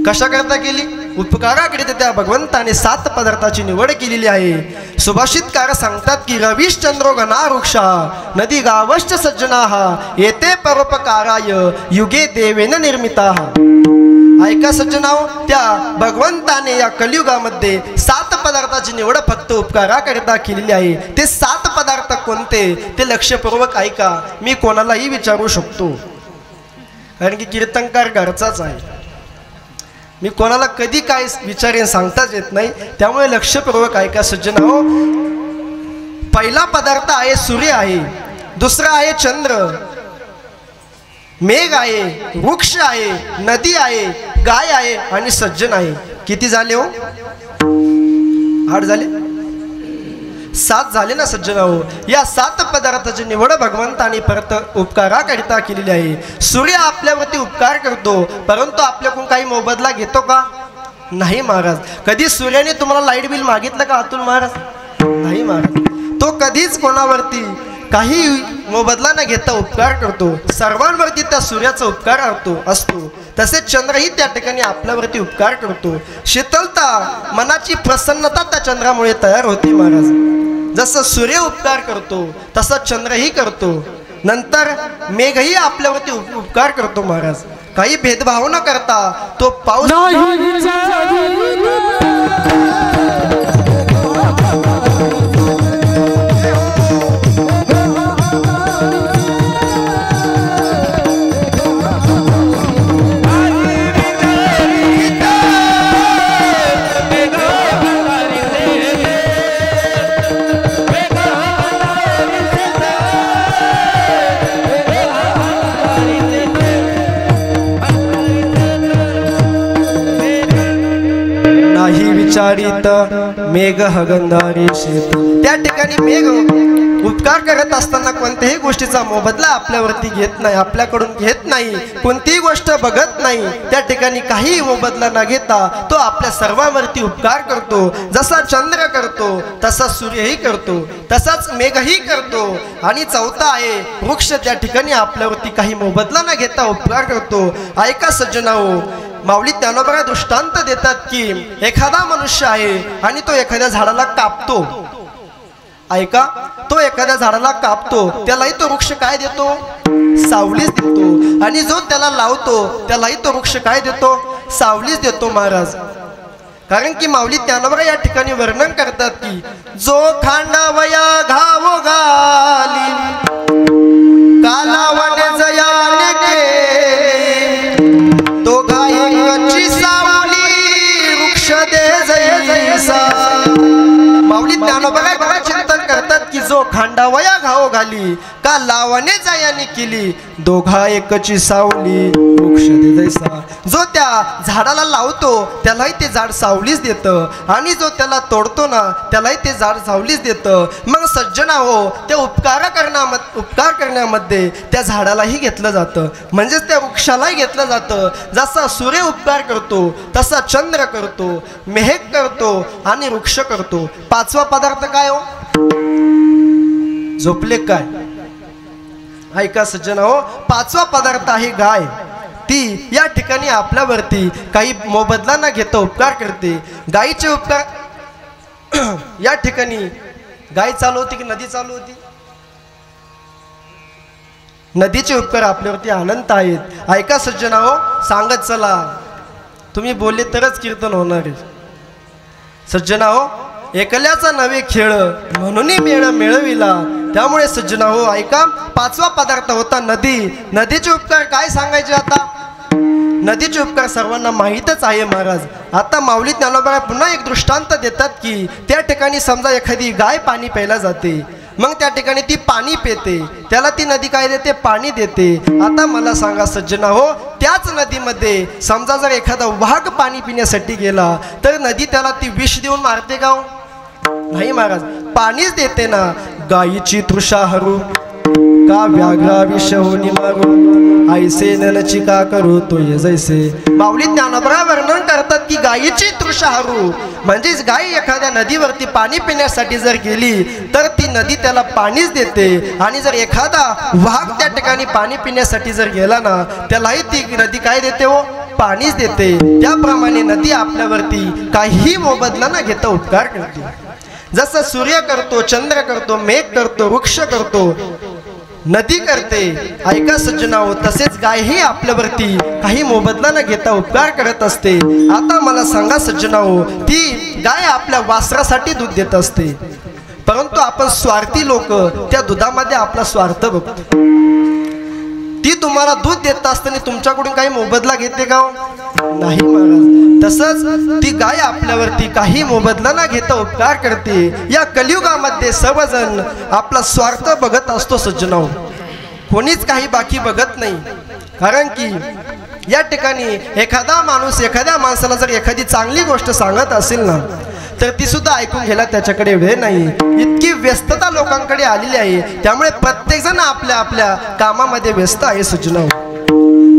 कशाकरिता केली? उपकाराकरिता त्या भगवंताने 7 पदार्थाची निवड केलेली आहे. सुभाषितकार सांगतात की रविश्चंद्रो घना वृक्षा नदी गावश्च सज्जनाः येते परोपकाराय युगे देवेन निर्मिताः. ऐका सज्जनाओ, त्या भगवंताने या कलियुगामध्ये 7 पदार्थाची निवड फक्त उपकाराकरिता केलेली आहे. ते 7 पदार्थ कोणते ते लक्षपूर्वक ऐका. मी कोणालाही विचारू शकतो, कारण की कीर्तनकार घरचाच आहे. मी कोणाला कधी काय विचारेन सांगताच येत नाही. त्यामुळे लक्षपूर्वक ऐका सज्जनाओ. पहिला पदार्थ आहे सूर्य आहे, दुसरा आहे चंद्र, मेघ आहे, वृक्ष आहे, नदी आहे, गाय आहे आणि सज्जन आहे. किती झाले हो? 8 झाले? 7 झाले ना सज्जनाओ. या 7 पदार्थाची निवड भगवंताने परत उपकाराकरिता केलेली आहे. सूर्य आपल्यावरती उपकार करतो, परंतु आपल्याकडून काही मोबदला घेतो का? नाही महाराज. कधी सूर्याने तुम्हाला लाईट बिल मागितलं का अतुल महाराज? नाही महाराज. तो कधीच कोणावरती काही मोबदला न घेता उपकार करतो. सर्वांवरती त्या सूर्याचा उपकार असतो. तसेच चंद्रही त्या ठिकाणी आपल्यावरती उपकार करतो. शीतलता, मनाची प्रसन्नता त्या चंद्रामुळे तयार होते महाराज. जसं सूर्य उपकार करतो तसं चंद्रही करतो. नंतर मेघही आपल्यावरती उपकार करतो महाराज. काही भेदभाव न करता तो पाऊस विचारित मेघ हगंधारी शेत. त्या ठिकाणी मेघ उपकार करत असताना कोणत्याही गोष्टीचा मोबदला आपल्यावरती घेत नाही, आपल्याकडून घेत नाही, कोणतीही गोष्ट बघत नाही. त्या ठिकाणी काही मोबदला न घेता तो आपल्या सर्वांवरती उपकार करतो. जसा चंद्र करतो तसा सूर्यही करतो, तसाच मेघही करतो. आणि चौथा आहे वृक्ष. त्या ठिकाणी आपल्यावरती काही मोबदला न घेता उपकार करतो. ऐका सज्जनाओ, माऊली ज्ञानोबा दृष्टांत देतात की एखादा मनुष्य आहे आणि तो एखाद्या झाडाला कापतो. ऐका, तो एखाद्या झाडाला कापतो, त्यालाही तो वृक्ष काय देतो? सावलीच देतो. आणि जो त्याला लावतो त्यालाही तो वृक्ष काय देतो? सावलीच देतो महाराज. कारण की माऊली ज्ञानोबा या ठिकाणी वर्णन करतात की जो खांडावया घाव घाली कालावने जयाने के तो गायकाची सावली वृक्ष दे जैसा. माऊली ज्ञानोबा चिंतन करतात की जो खांडावया घाव घाली का लावणे जायाने केली दोघा एकची सावली वृक्ष दे जैसा. जो त्या झाडाला लावतो त्यालाही ते झाड सावलीच देतं आणि जो त्याला तोडतो ना त्यालाही ते झाड सावलीच देतं. मग सज्जना हो, त्या उपकार करण्यामध्ये त्या झाडालाही घेतलं जातं, म्हणजेच त्या वृक्षालाही घेतलं जातं. जसा सूर्य उपकार करतो तसा चंद्र करतो, मेघ करतो आणि वृक्ष करतो. 5वा पदार्थ काय हो? झोपले काय? ऐका सज्जना हो, 5वा पदार्थ आहे गाय. ती या ठिकाणी आपल्यावरती काही मोबदला न घेता उपकार करते. गायीचे उपकार या ठिकाणी गाय चालू होती की नदी चालू होती? नदीचे उपकार आपल्यावरती अनंत आहेत. ऐका सज्जना हो, सांगत चला, तुम्ही बोलले तरच कीर्तन होणार आहे. सज्जना हो, एकल्याचा नवे खेळ म्हणून मेळ मिळविला. त्यामुळे सज्जना हो ऐका, 5वा पदार्थ होता नदी. नदीचे उपकार काय सांगायचे? आता नदीचे उपकार सर्वांना माहीतच आहे महाराज. आता माऊली ज्ञानोबा पुन्हा एक दृष्टांत देतात की त्या ठिकाणी समजा एखादी गाय पाणी प्यायला जाते मग त्या ठिकाणी ती पाणी पिते, त्याला ती नदी काय देते? पाणी देते। आता मला सांगा सज्जना हो, त्याच नदीमध्ये समजा जर एखादा वाघ पाणी पिण्यासाठी गेला तर नदी त्याला ती विष देऊन मारते का? नाही महाराज, पाणीच देते ना। गायीची तृषा हरू का व्याघ्रा विष होनी मारू, ऐसे ननची का करू तो ये जैसे। माऊली ज्ञानोबा वर्णन करतात की गायीची तृषा हरू म्हणजेच गाय एखाद्या नदीवरती पाणी पिण्यासाठी जर गेली तर ती नदी त्याला पाणीच देते, आणि जर एखादा वाघ त्या ठिकाणी पाणी पिण्यासाठी जर गेला ना त्यालाही ती नदी काय देते हो? पाणीच देते। त्याप्रमाणे नदी आपल्यावरती काही मोबदला न घेता उपकार करते। जसं सूर्य करतो, चंद्र करतो, मेघ करतो, वृक्ष करतो, नदी करते, ऐका सज्जना हो, तसेच गाय ही आपल्यावरती काही मोबदला न घेता उपकार करत असते। आता मला सांगा सज्जना हो, ती गाय आपल्या वासरासाठी दूध देत असते, परंतु आपण स्वार्थी लोक त्या दुधामध्ये आपला स्वार्थ बघतो। ती तुम्हाला दूध देत असताना तुमच्याकडून काही मोबदला घेते का? नाही महाराज। तसंच ती गाय आपल्यावरती काही मोबदला न घेता उपकार करते। या कलियुगामध्ये सर्वजण आपला स्वार्थ बघत असतो सज्जनाओ, कोणीच काही बाकी बघत नाही। कारण की या ठिकाणी एखादा माणूस एखाद्या माणसाला जर एखादी चांगली गोष्ट सांगत असेल ना तर ती सुद्धा ऐकून घ्यायला त्याच्याकडे वेळ नाही, इतकी व्यस्तता लोकांकडे आलेली आहे। त्यामुळे प्रत्येक जण आपल्या आपल्या कामामध्ये व्यस्त आहे सज्जनाओ।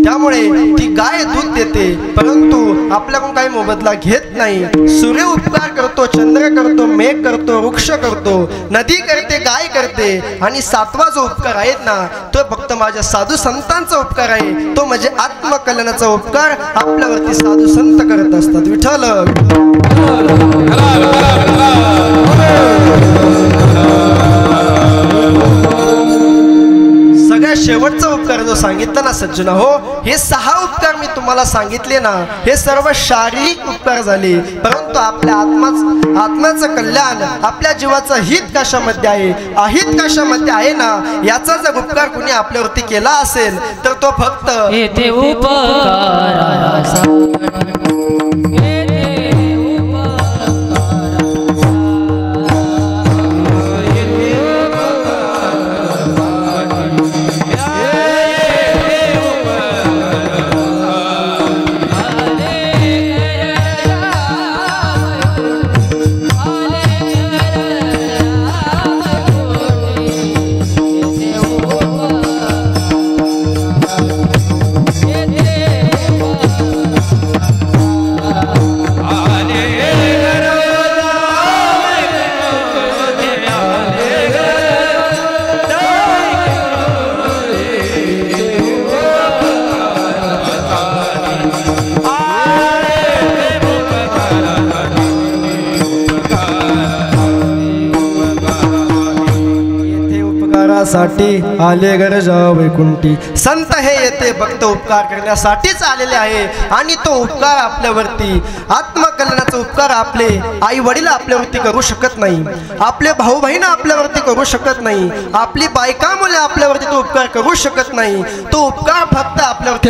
त्यामुळे ती गाय दूध देते परंतु आपल्याकडून काही मोबदला घेत नाही। सूर्य उपकार करतो, चंद्र करतो, मेघ करतो, वृक्ष करतो, नदी करते, गाय करते, आणि सातवा जो उपकार आहे ना तो फक्त माझ्या साधू संतांचा उपकार आहे, तो म्हणजे आत्मकल्याणाचा उपकार आपल्यावरती साधू संत करत असतात। विठ्ठल सगळ्यात शेवटचा उपकार जो सांगितला ना सज्जना हो, हे 6 उपकार मी तुम्हाला सांगितले ना, हे सर्व शारीरिक उपकार झाले, परंतु आपल्या आत्म्याचं कल्याण, आपल्या जीवाचं हित कशामध्ये आहे, अहित कशामध्ये आहे ना, याचा जर उपकार कोणी आपल्यावरती केला असेल तर तो फक्त येथे साठी आले गरजा वैकुंठी। संत हे येते फक्त उपकार करण्यासाठीच आलेले आहे, आणि तो उपकार आपल्यावरती आत्मकल्याणाचा उपकार आपले आई वडील आपल्यावरती करू शकत नाही, आपले भाऊ बहीण आपल्यावरती करू शकत नाही, आपली बायका मुले आपल्यावरती तो उपकार करू शकत नाही। तो उपकार फक्त आपल्यावरती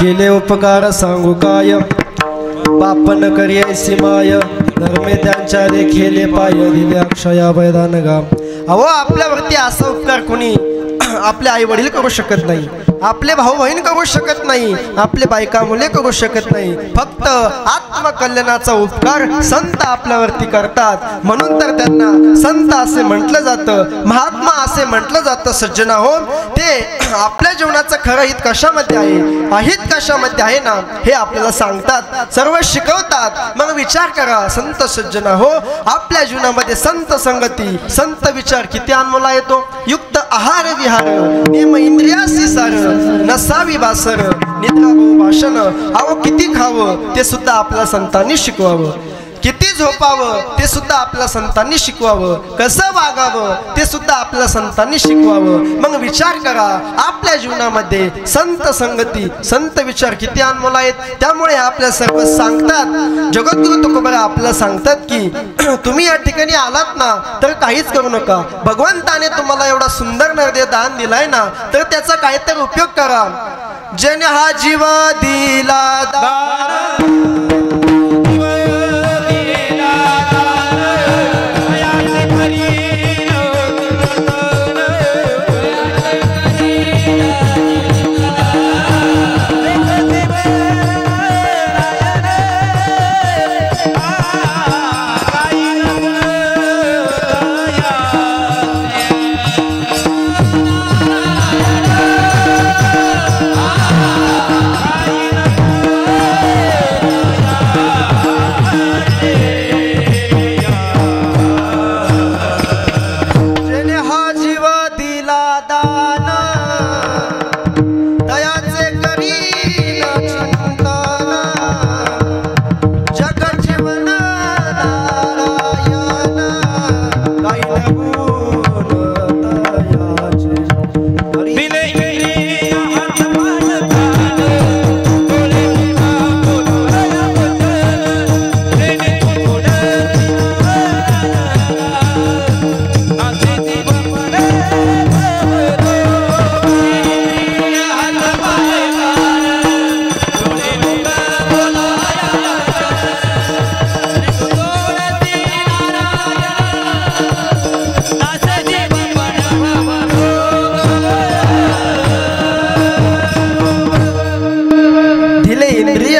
केले उपकार सांगू काय, पापन करियसी माय, धर्मे त्यांच्या देखिले पाय, दिले अक्षया वैदान गा। अहो आपल्यावरती असा उपकार कोणी आपले आई वडील करू शकत नाही, आपले भाऊ बहीण करू शकत नाही, आपले बायका मुले करू शकत नाही. फक्त आत्मकल्याणाचा उपकार संत आपल्यावरती करतात, म्हणून तर त्यांना संत असे म्हटलं जातं, महात्मा असे म्हटलं जातं. सज्जना हो, ते आपल्या जीवनाचं खरं हित कशामध्ये आहे, अहित कशामध्ये आहे ना, हे आपल्याला सांगतात, सर्व शिकवतात. मग विचार करा संत सज्जना हो, आपल्या जीवनामध्ये संत संगती, संत विचार किती अनमोल येतो. युक्त आहार विहार, नेम इंद्रियासी सार, नसावी बासर, निद्रा भाषण. अहो किती खावं ते सुद्धा आपल्या संतांनी शिकवावं, किती झोपावं ते सुद्धा आपल्या संतांनी शिकवावं, कसं वागावं ते सुद्धा आपल्या संतांनी शिकवावं. मग विचार करा, आपल्या जीवनामध्ये संत संगती, संत विचार किती अनमोल आहेत. त्यामुळे आपल्या सर्व सांगतात, जगद्गुरु तुकोबा आपल्याला सांगतात की तुम्ही या ठिकाणी आलात ना तर काहीच करू नका. भगवंताने तुम्हाला एवढा सुंदर नरदेह दान दिलाय ना, तर त्याचा काहीतरी उपयोग करा. जन हा जीव दिला दान,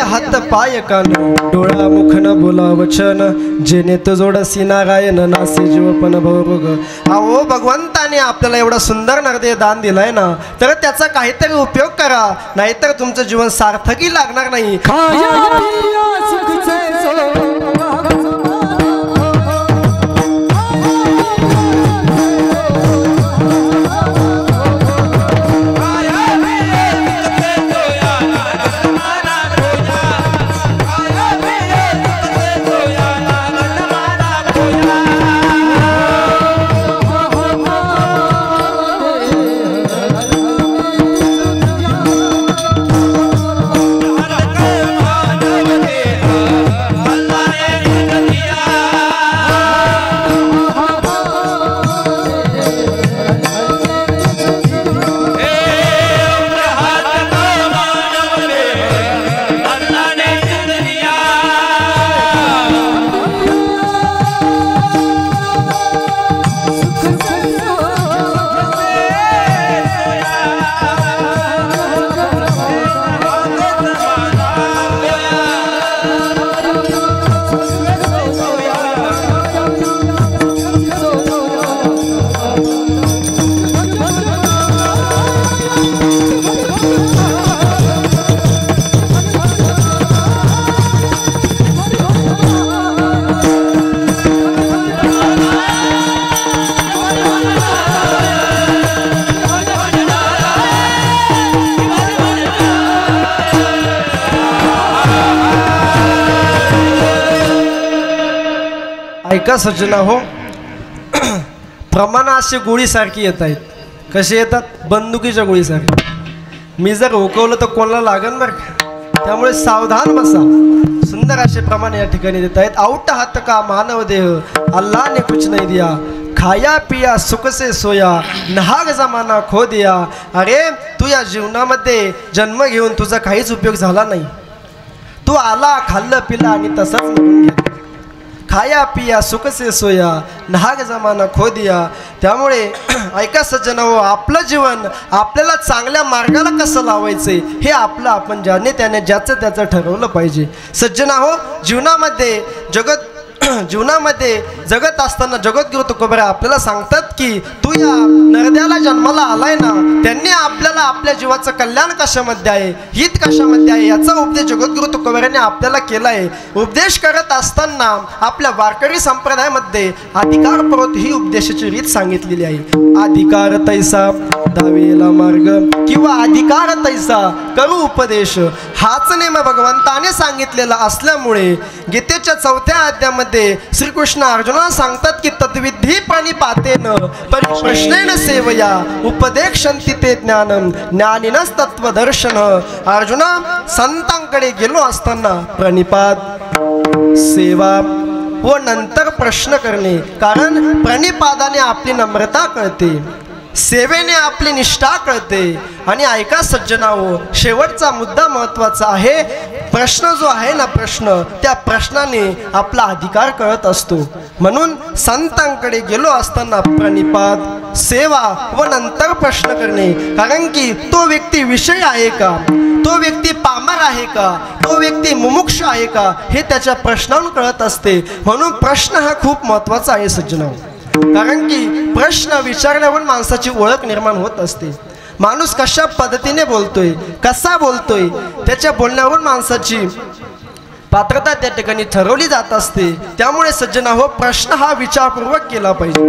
हात पाय कान, डोळा मुख न बोला वचन, जेने तो जोडसी नारायण, नासे जीवपन भवरोग. अहो भगवंताने आपल्याला एवढा सुंदर नरदेह दान दिलाय ना, तर त्याचा काहीतरी उपयोग करा, नाहीतर तुमचं जीवन सार्थकी लागणार नाही. ऐका सज्जना हो, प्रमाण असे गोळीसारखी येत आहेत. कसे येतात? बंदुकीच्या गोळीसारखी. मी जर हुकवलं तर कोणाला लागन बरं का, त्यामुळे सावधान बसा. सुंदर असे प्रमाण या ठिकाणी देत आहेत. आउट हात का मानव देह, अल्लाह ने कुछ नहीं दिया, खाया पिया सुख से सोया, नहाग जमाना खो दिया. अरे तू या जीवनामध्ये जन्म घेऊन तुझा काहीच उपयोग झाला नाही. तू आला, खाल्लं पिलं आणि तसंच निघून गेला. खाया पिया सुख से सोया नाग जमाना खो दिया। त्यामुळे ऐका सज्जनाओ, आपलं जीवन आपल्याला चांगल्या मार्गाला कसं लावायचं हे आपलं आपण ज्याने त्याने ज्याचं त्याचं ठरवलं पाहिजे। सज्जनाओ, जीवनामध्ये जगत असताना जगद्गुरु तुकोबरा आपल्याला सांगतात की तू या नरद्याला जन्माला आलाय ना, त्यांनी आपल्याला आपल्या जीवाचं कल्याण कशामध्ये आहे, हित कशामध्ये आहे याचा उपदेश जगद्गुरु तुकोबराने आपल्याला केला आहे। उपदेश करत असताना आपल्या वारकरी संप्रदायामध्ये अधिकारपूर्वक ही उपदेशाची रीत सांगितलेली आहे। अधिकार तैसा दावेला मार्ग किंवा अधिकार तैसा करू उपदेश हाच नेम भगवंताने सांगितलेला असल्यामुळे गीतेच्या 4थ्या अध्यायामध्ये श्रीकृष्ण अर्जुनाला सांगतात की तद्विधी प्रणिपातेन परिप्रश्नेन सेवया उपदेक्षन्ति ते ज्ञानम ज्ञानिनस तत्वदर्शन। अर्जुना, संतांकडे गेलो असताना प्रणिपात, सेवा व नंतर प्रश्न करणे, कारण प्रणिपादाने आपली नम्रता कळते, सेवेने आपली निष्ठा कळते। आणि ऐका सज्जनाओ, शेवटचा मुद्दा महत्त्वाचा आहे। प्रश्न जो आहे ना, त्या प्रश्नाने आपला अधिकार कळत असतो। म्हणून संतांकडे गेलो असताना प्रणिपात, सेवा व नंतर प्रश्न करणे, कारण की तो व्यक्ती विषय आहे का, तो व्यक्ती पामर आहे का, तो व्यक्ती मुमुक्ष आहे का, हे त्याच्या प्रश्नावरून कळत असते। म्हणून प्रश्न हा खूप महत्त्वाचा आहे सज्जनाओ, कारण की प्रश्न विचारण्यावरून माणसाची ओळख निर्माण होत असते। माणूस कशा पद्धतीने बोलतोय, कसा बोलतोय, त्याच्या बोलण्यावरून माणसाची पात्रता त्या ठिकाणी ठरवली जात असते। त्यामुळे सज्जनाहो, प्रश्न हा विचारपूर्वक केला पाहिजे।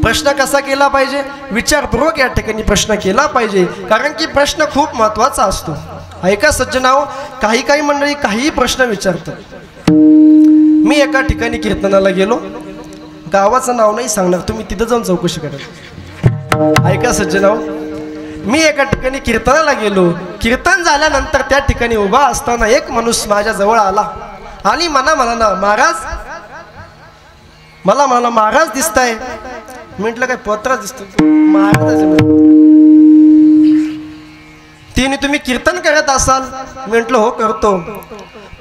प्रश्न कसा केला पाहिजे? विचारपूर्वक या ठिकाणी प्रश्न केला पाहिजे, कारण की प्रश्न खूप महत्त्वाचा असतो। ऐका सज्जनाहो, काही मंडळी काही प्रश्न विचारतात। मी एका ठिकाणी कीर्तनाला गेलो, गावाचं नाव नाही सांगणार, तुम्ही तिथं जाऊन चौकशी करा। ऐका सज्जनाओ, मी एका ठिकाणी कीर्तनाला गेलो, कीर्तन झाल्यानंतर त्या ठिकाणी उभा असताना एक माणूस माझ्या जवळ आला आणि म्हणाला, महाराज, मला महाराज दिसताय। म्हटलं काय पत्र दिसतो महाराज? तिने तुम्ही कीर्तन करत असाल? म्हटलं हो करतो।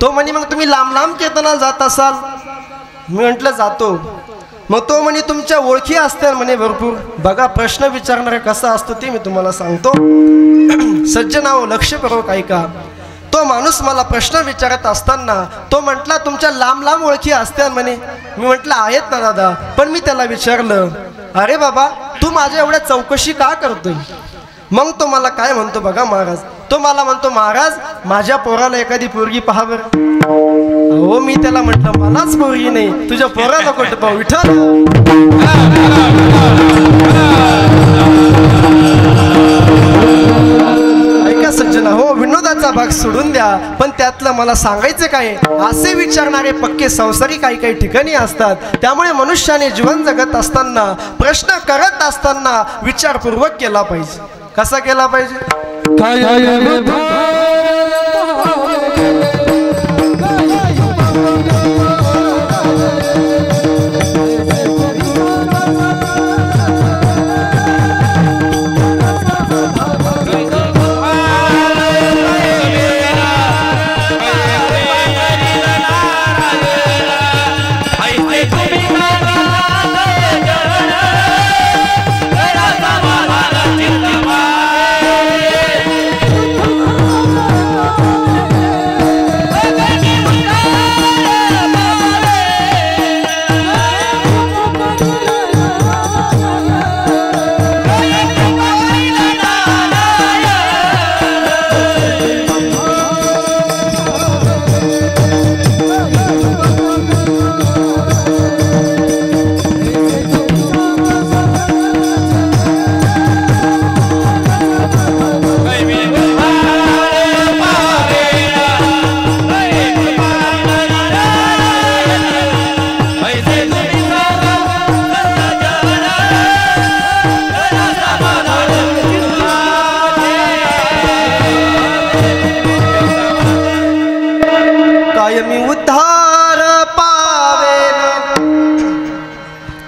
तो म्हणे मग तुम्ही लांब कीर्तनाला जात असाल? मी म्हटलं जातो। मग तो म्हणे तुमच्या ओळखी असतील? म्हणे भरपूर। बघा, प्रश्न विचारणारा कसा असतो ते मी तुम्हाला सांगतो। सज्जनाओ, लक्षपूर्वक ऐका। तो माणूस मला प्रश्न विचारत असताना तो म्हटला तुमच्या लांब ओळखी असतील म्हणे। मी म्हटलं आहेत ना दादा, पण मी त्याला विचारलं, अरे बाबा, तू माझ्या एवढ्या चौकशी का करतोय? मग तो मला काय म्हणतो बघा महाराज, तो मला म्हणतो, महाराज, माझ्या पोराला एखादी पोरगी पहा बरं। हो, मी त्याला म्हटलं मलाच पोरगी नाही, तुझ्या पोराला कुठं पाहू विठ्ठल। ऐका सज्जना हो, विनोदाचा भाग सोडून द्या, पण त्यातलं मला सांगायचं काय, असे विचारणारे पक्के संसारी काही ठिकाणी असतात। त्यामुळे मनुष्याने जीवन जगत असताना, प्रश्न करत असताना विचारपूर्वक केला पाहिजे। कसा केला पाहिजे?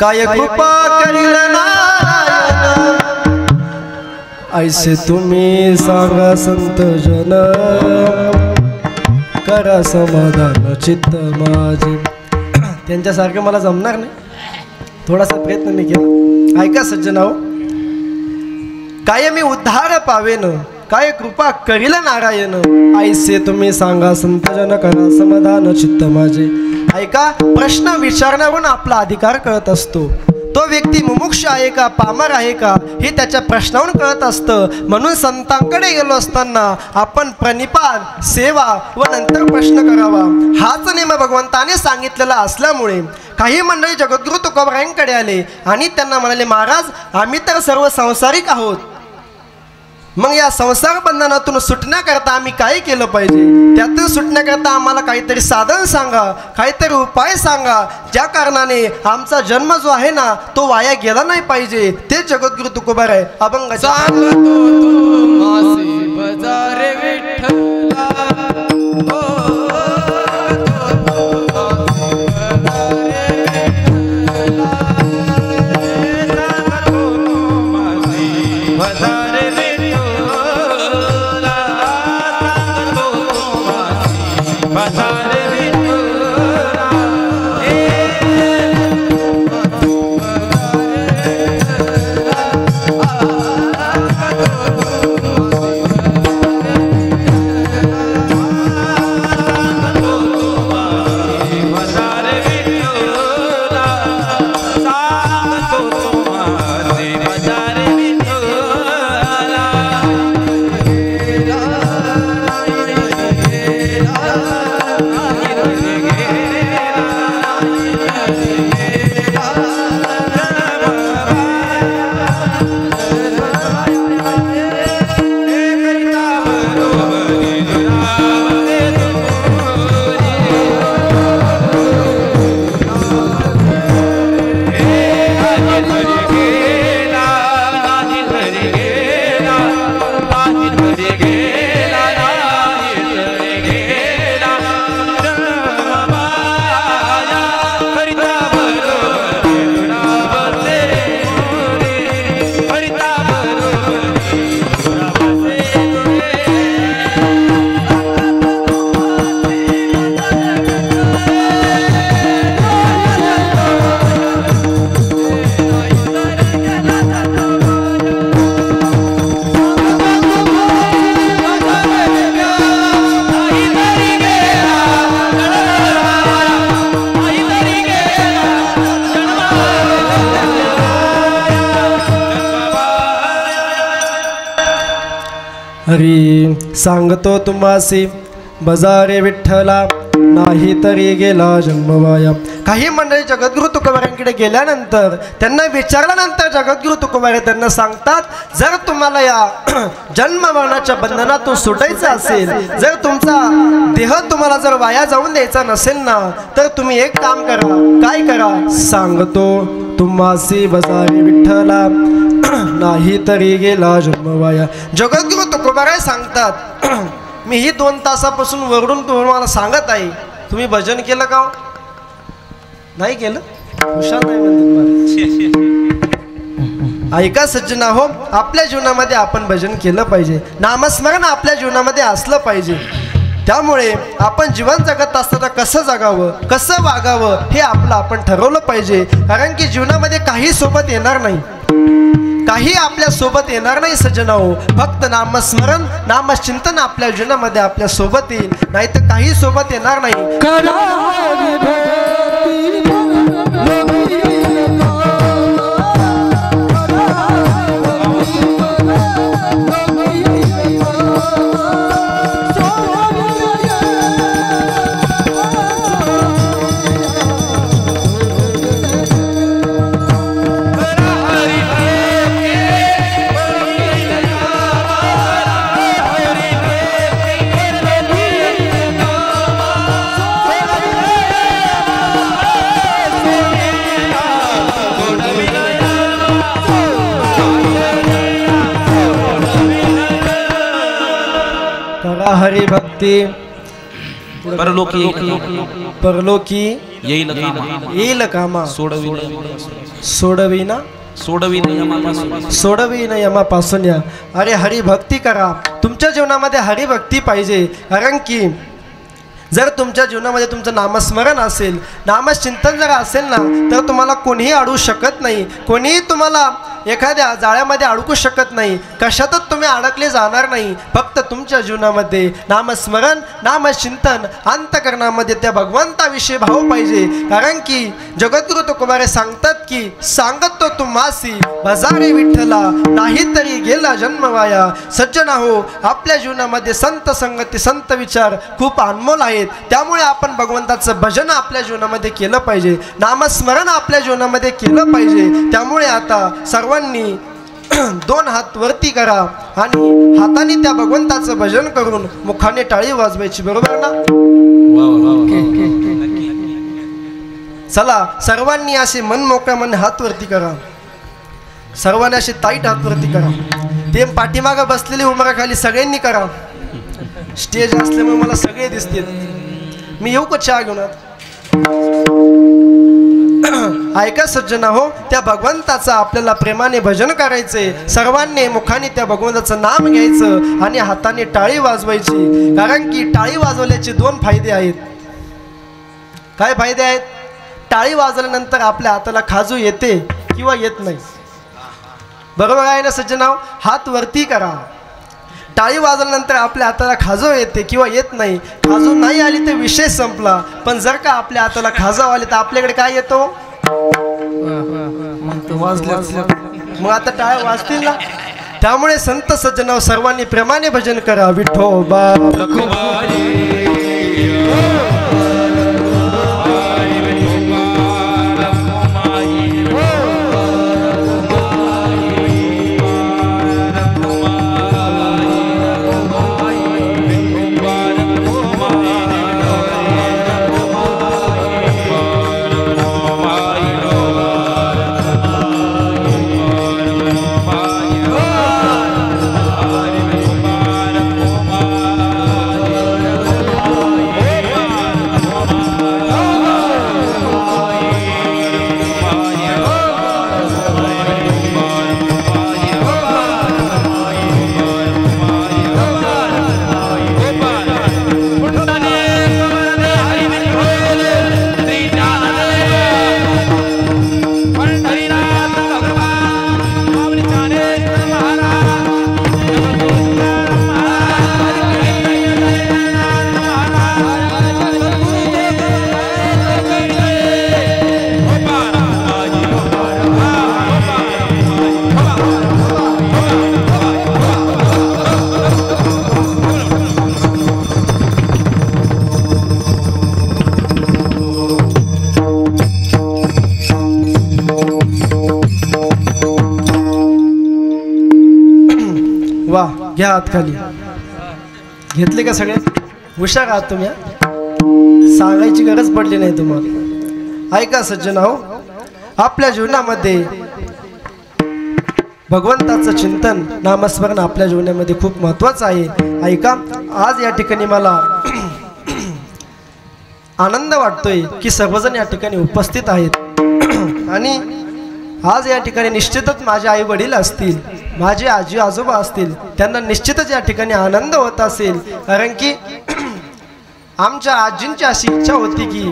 काय कृपा करील नारायण, ऐसे तुम्ही सांगा संत जन। करा समाधान चित्त माझे. त्यांच्यासारखं मला जमणार नाही, थोडासा प्रयत्न मी केला. ऐका सज्जनाओ, काय मी उद्धार पावेन, काय कृपा करील नारायण. ऐसे तुम्ही सांगा संतजन करा समाधान चित्त माझे. ऐका, प्रश्न विचारण्यावरून आपला अधिकार कळत असतो. तो व्यक्ती मुमुक्ष आहे का पामर आहे का हे त्याच्या प्रश्नावरून कळत असतं. म्हणून संतांकडे गेलो असताना आपण प्रणिपात सेवा व नंतर प्रश्न करावा, हाच नेम भगवंताने सांगितलेला असल्यामुळे काही मंडळी जगद्गुरु तुकोबारायांकडे आले आणि त्यांना म्हणाले, महाराज आम्ही तर सर्व सांसारिक आहोत, मग या संसार बंधनातून सुटण्याकरता आम्ही काय केलं पाहिजे, त्यातून सुटण्याकरता आम्हाला काहीतरी साधन सांगा, काहीतरी उपाय सांगा, ज्या कारणाने आमचा जन्म जो आहे ना तो वाया गेला नाही पाहिजे. ते जगद्गुरु तुकोबाराय अभंग हरी सांगतो तुम्हासी बजारे विठ्ठला, नाही तरी गेला जन्मवाया. काही मंडळी जगद्गुरु तुकोबारायांकडे गेल्यानंतर त्यांना विचारल्यानंतर जगद्गुरु तुकोबारे त्यांना सांगतात, जर तुम्हाला या जन्म मरणाच्या बंधनातून सुटायचं असेल, जर तुमचा देह तुम्हाला जर वाया जाऊन द्यायचा नसेल ना, तर तुम्ही एक काम करा. काय करा? सांगतो तुम्हासी बजारे विठ्ठला, नाही तरी गेला जन्मवाया. जगद्गुरु तुकोबाराय सांगतात, मी ही 2 तासापासून वरडून तुम्हाला सांगत आहे, तुम्ही भजन केलं का? नाही केलं? हुशार नाही म्हणतात. ऐका सज्जना हो, आपल्या जीवनामध्ये आपण भजन केलं पाहिजे, नामस्मरण आपल्या जीवनामध्ये असलं पाहिजे. त्यामुळे आपण जीवन जगत असताना कसं जगावं, कसं वागावं हे आपलं आपण ठरवलं पाहिजे. कारण की जीवनामध्ये काही सोबत येणार नाही, काही आपल्या सोबत येणार नाही सज्जनाओ. फक्त नामस्मरण नामचिंतन आपल्या जीवनामध्ये आपल्या सोबत येईल, नाही तर काही सोबत येणार नाही. हरी भक्ती परलोकी येईल कामा, सोडविना यमापासून या. अरे हरिभक्ती करा, तुमच्या जीवनामध्ये हरिभक्ती पाहिजे. कारण की जर तुमच्या जीवनामध्ये तुमचं नामस्मरण असेल, नामचिंतन जर असेल ना, तर तुम्हाला कोणीही अडवू शकत नाही, कोणीही तुम्हाला एखाद्या जाळ्यामध्ये अडकू शकत नाही, कशातच तुम्ही अडकले जाणार नाही. फक्त तुमच्या जीवनामध्ये नामस्मरण, नामचिंतन, अंतःकरणामध्ये त्या भगवंताविषयी भाव पाहिजे. कारण की जगद्गुरु तुकोबारे सांगतात की सांगतो तुम्हासी भजारे विठ्ठला, नाहीतरी गेला जन्म वाया. सज्जना हो, आपल्या जीवनामध्ये संत संगती, संत विचार खूप अनमोल आहेत. त्यामुळे आपण भगवंताचं भजन आपल्या जीवनामध्ये केलं पाहिजे, नामस्मरण आपल्या जीवनामध्ये केलं पाहिजे. त्यामुळे आता सर्वांनी दोन हात वरती करा आणि हाताने त्या भगवंताचं भजन करून मुखाने टाळी वाजवायची. बरोबर ना? चला सर्वांनी असे मन मोकळ्या मन हात वरती करा, सर्वांनी असे ताईट हात वरती करा. ते पाठीमागं बसलेली उमराखाली सगळ्यांनी करा. स्टेज असल्यामुळे मला सगळे दिसतील. मी येऊ का चहा घेऊन? ऐका सज्जना हो, त्या भगवंताचा आपल्याला प्रेमाने भजन करायचे. सर्वांनी मुखाने त्या भगवंताचं नाम घ्यायचं आणि हाताने टाळी वाजवायची. कारण की टाळी वाजवल्याचे दोन फायदे आहेत. काय फायदे आहेत? टाळी वाजवल्यानंतर आपल्या हाताला खाजू येते किंवा येत नाही. बरोबर आहे ना सज्जना? हात वरती करा. टाळी वाजवल्यानंतर आपल्या हाताला खाजो येते किंवा येत नाही. खाजो नाही आली तर विषय संपला. पण जर का आपल्या हाताला खाजो आली तर आपल्याकडे काय येतो? मग आता टाळ्या वाजतील ना. त्यामुळे संत सज्जनाव सर्वांनी प्रेमाने भजन करा. विठोबा वा, घ्या हात खाली. घेतले का सगळे? हुशार आहात तुम्ही. सांगायची गरज पडली नाही तुम्हाला. ऐका सज्जना हो, आपल्या जीवनामध्ये भगवंताचं चिंतन, नामस्मरण आपल्या जीवनामध्ये खूप महत्वाचं आहे. ऐका, आज या ठिकाणी मला आनंद वाटतोय की सर्वजण या ठिकाणी उपस्थित आहेत. आणि आज या ठिकाणी निश्चितच माझे आई वडील असतील, माझे आजी आजोबा असतील, त्यांना निश्चितच या ठिकाणी आनंद होत असेल. कारण की आमच्या आजींची अशी इच्छा होती की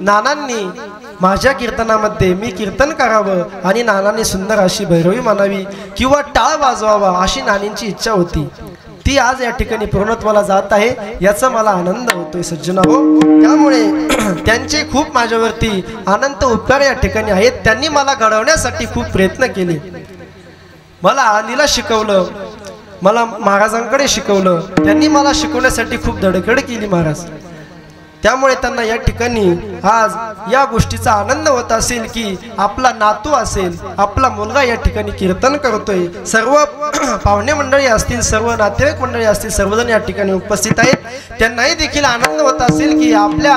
नानांनी माझ्या कीर्तनामध्ये मी कीर्तन करावं आणि नानांनी सुंदर अशी भैरवी म्हणावी किंवा टाळ वाजवावा, अशी नानींची इच्छा होती. ती आज या ठिकाणी पूर्णत्वाला जात आहे, याचा मला आनंद होतोय सज्जना हो. त्यामुळे त्यांचे खूप माझ्यावरती अनंत उपकार या ठिकाणी आहेत. त्यांनी मला घडवण्यासाठी खूप प्रयत्न केले. मला आळंदीला शिकवलं, मला महाराजांकडे शिकवलं. त्यांनी मला शिकवण्यासाठी खूप धडपड केली महाराज. त्यामुळे त्यांना या ठिकाणी आज या गोष्टीचा आनंद होत असेल की आपला नातू असेल, आपला मुलगा या ठिकाणी कीर्तन करतोय. सर्व पाहुणे मंडळी असतील, सर्व नातेवाईक मंडळी असतील, सर्वजण या ठिकाणी उपस्थित आहेत. त्यांनाही देखील आनंद होत असेल की आपल्या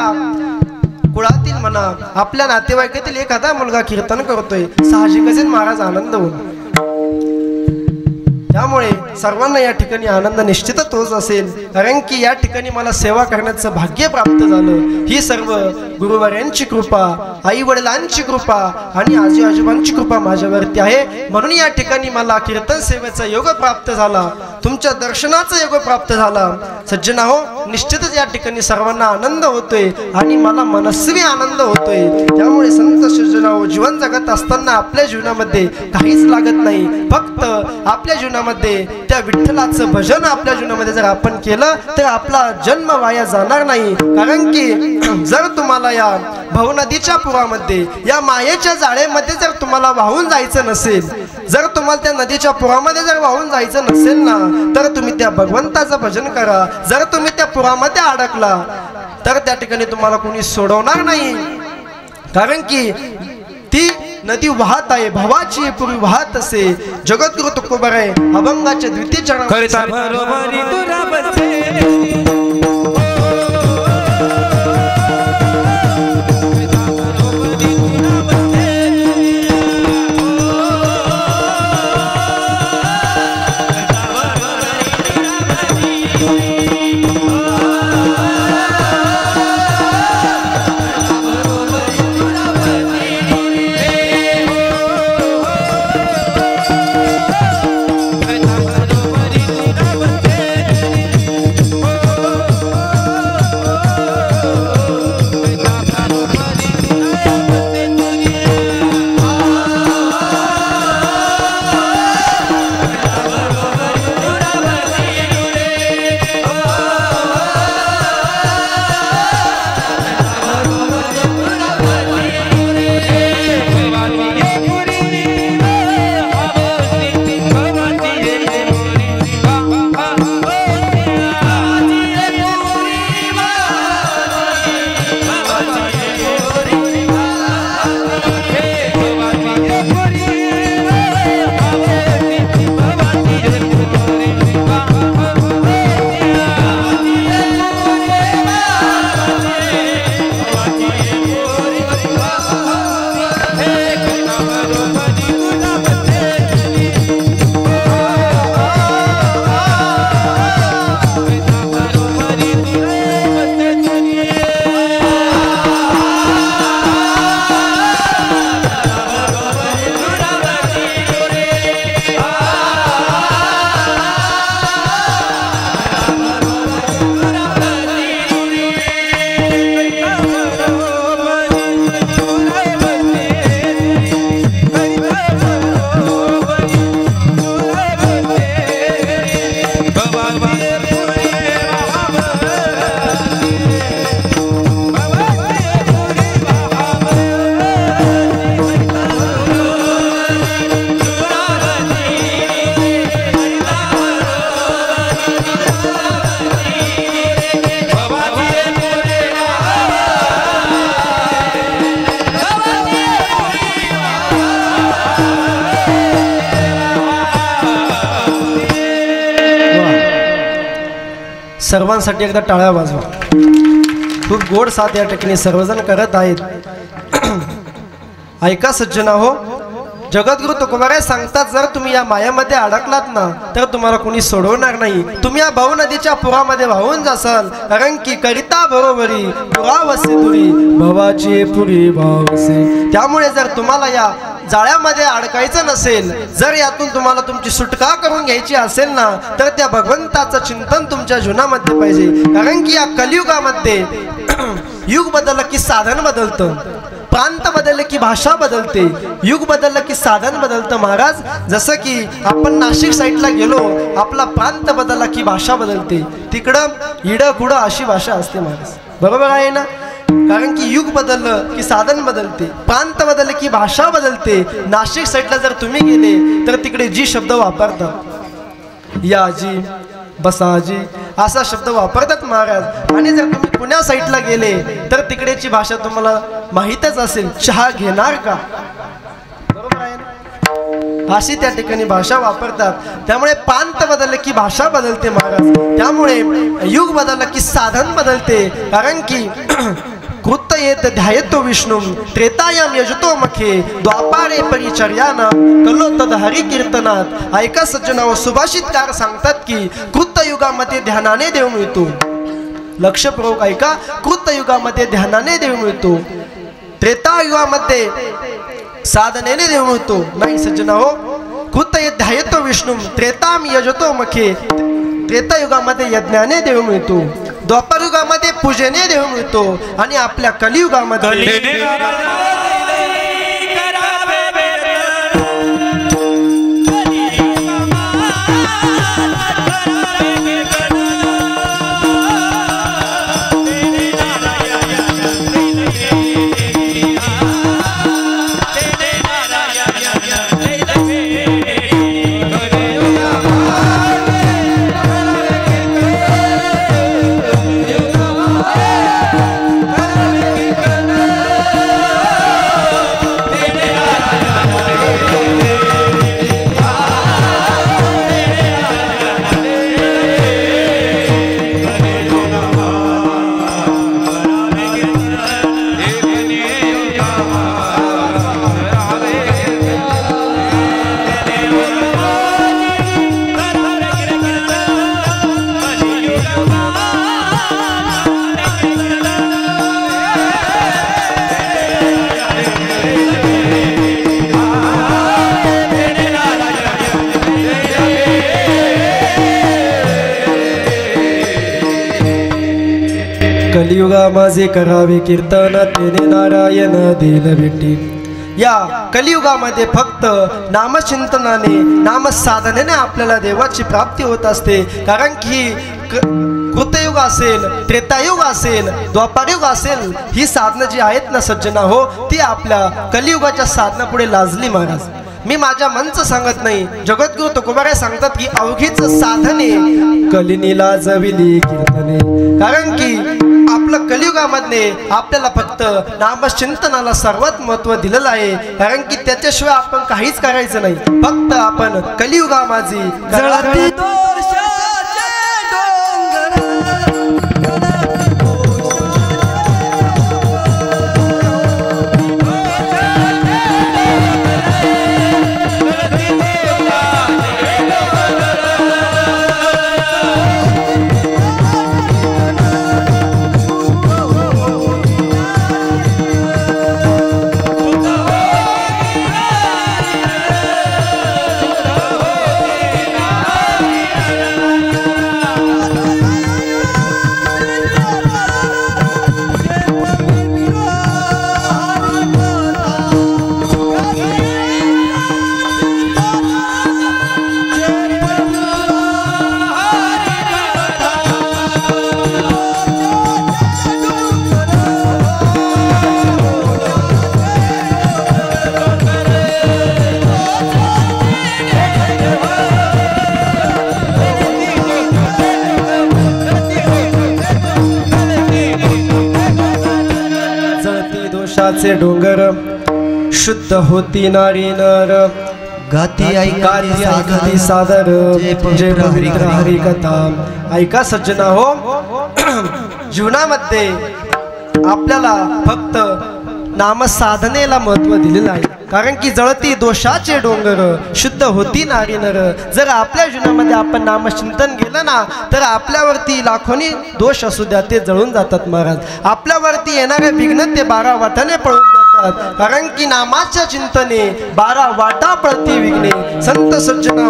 कुळातील म्हणा, आपल्या नातेवाईकातील एखादा मुलगा कीर्तन करतोय. साहजिकच महाराज आनंद होईल. त्यामुळे सर्वांना या ठिकाणी आनंद निश्चितच होत असेल, कारण की या ठिकाणी मला सेवा करण्याचं भाग्य प्राप्त झालं। ही सर्व गुरुवाऱ्यांची कृपा, आई वडिलांची कृपा आणि आजी आजोबांची कृपा माझ्यावरती आहे, म्हणून या ठिकाणी मला कीर्तन सेवेचा योग प्राप्त झाला, तुमच्या दर्शनाचा योग प्राप्त झाला। सज्जनाहो, निश्चितच या ठिकाणी सर्वांना आनंद होतोय आणि मला मनस्वी आनंद होतोय। त्यामुळे संत सज्जनाहो, जीवन जगत असताना आपल्या जीवनामध्ये काहीच लागत नाही, फक्त आपल्या जीवनामध्ये त्या विठ्ठलाचं भजन आपल्या जीवनामध्ये जर आपण केलं तर आपला जन्म वाया जाणार नाही। कारण की जर तुम्हाला या भवनदीच्या पुरामध्ये, या मायेच्या जाळेमध्ये जर तुम्हाला वाहून जायचं नसेल, जर तुम्हाला त्या नदीच्या पुरामध्ये जर वाहून जायचं नसेल ना, तर तुम्ही त्या भगवंताचं भजन करा। जर तुम्ही त्या पुरामध्ये अडकला तर त्या ठिकाणी तुम्हाला कोणी सोडवणार नाही, कारण की ती नदी वाहत आहे, भावाची पुरी वाहत असे। जगद्गुरु तुकोबाराय अभंगाच्या द्वितीय चरण सर्वांसाठी एकदा टाळ्या वाजवा। खूप गोड साथ या ठिकाणी सर्वजण करत आहेत। ऐका सज्जनाहो, जगद्गुरु तुकोबाराय सांगतात, जर तुम्ही या मायामध्ये अडकलात ना तर तुम्हाला कोणी सोडवणार नाही। तुम्ही या भाऊ नदीच्या पुरामध्ये वाहून जासाल, कारण की करिता बरोबरी पुरावसे दुरी, भवाची पुरी भावसे। त्यामुळे जर तुम्हाला या जाळ्यामध्ये अडकायचं नसेल, जर यातून तुम्हाला तुमची सुटका करून घ्यायची असेल ना, तर त्या भगवंताचं चिंतन तुमच्या जीवनामध्ये पाहिजे। कारण की या कलियुगामध्ये युग बदललं की साधन बदलतं, प्रांत बदलले की भाषा बदलते, युग बदललं की साधन बदलतं। महाराज, जसं की आपण नाशिक साईडला गेलो, आपला प्रांत बदलला की भाषा बदलते, तिकडं इडं कुडं अशी भाषा असते महाराज, बरोबर आहे ना? कारण की युग बदललं की साधन बदलते, प्रांत बदलले की भाषा बदलते। नाशिक साईडला जर तुम्ही गेले तर तिकडे जी शब्द वापरतात, याजी, बसाजी असा शब्द वापरतात महाराज। आणि जर तुम्ही पुण्या साईडला गेले तर तिकडेची भाषा तुम्हाला माहीतच असेल, चहा घेणार का, बरोबर आहे ना? अशी त्या ठिकाणी भाषा वापरतात। त्यामुळे प्रांत बदलले की भाषा बदलते महाराज, त्यामुळे युग बदललं की साधन बदलते। कारण की कृत येत ध्यायतो विष्णू त्रेतायाम यजतो मखे द्वापारे परिचर्यान कलो तद हरी कीर्तनात। ऐका सज्जनांनो, सुभाषितकार सांगतात की कृतयुगामध्ये ध्यानाने देव मिळतो। लक्षपूर्वक ऐका, कृतयुगामध्ये ध्यानाने देव मिळतो, त्रेतायुगामध्ये साधनेने देव मिळतो। नाही सज्जनांनो, कृत येत ध्यायतो विष्णू त्रेताम यजतो मखे, त्रेतायुगामध्ये यज्ञाने देव मिळतो, द्वापार युगामध्ये पूजेने देव मिळतो आणि आपल्या कलियुगामध्ये कलियुगा माझे करावे कीर्तन तेने नारायण दिल भेटी। या कलियुगामध्ये फक्त नामचिंतनाने नामसाधनेने आपल्याला देवाची प्राप्ती होत असते। कारण की कृतयुग असेल, त्रेतायुग असेल, द्वापारयुग असेल, ही साधनं जी आहेत ना सज्जना हो, ती आपल्या कलियुगाच्या साधनापुढे लाजली महाराज। मी माझ्या मनचं सांगत नाही, जगद्गुरु तुकोबाराय सांगतात की अवघीच साधने कलिनीला जविली कीर्तने। कारण की आपलं कलियुगामध्ये आपल्याला फक्त नामचिंतनाला सर्वात महत्त्व दिलेलं आहे। कारण की त्याच्याशिवाय आपण काहीच करायचं नाही, फक्त आपण कलियुगामध्ये जळती डोंगर शुद्ध होती नारी नर गाती ऐका सादर जय पवित्र हरी कथा। ऐका सज्जना हो, जीवनामध्ये आपल्याला फक्त नामसाधनेला महत्त्व दिलेलं आहे। कारण की जळती दोषाचे डोंगर शुद्ध होती नारी नर। जर आपल्या जीवनामध्ये आपण नामचिंतन केलं ना, तर आपल्यावरती लाखोनी दोष असू द्या ते जळून जातात महाराज। आपल्यावरती येणारे विघ्न ते 12 वाटाने पळून जातात। कारण की नामाच्या चिंतने 12 वाटा पळती विघ्ने। संत सज्जना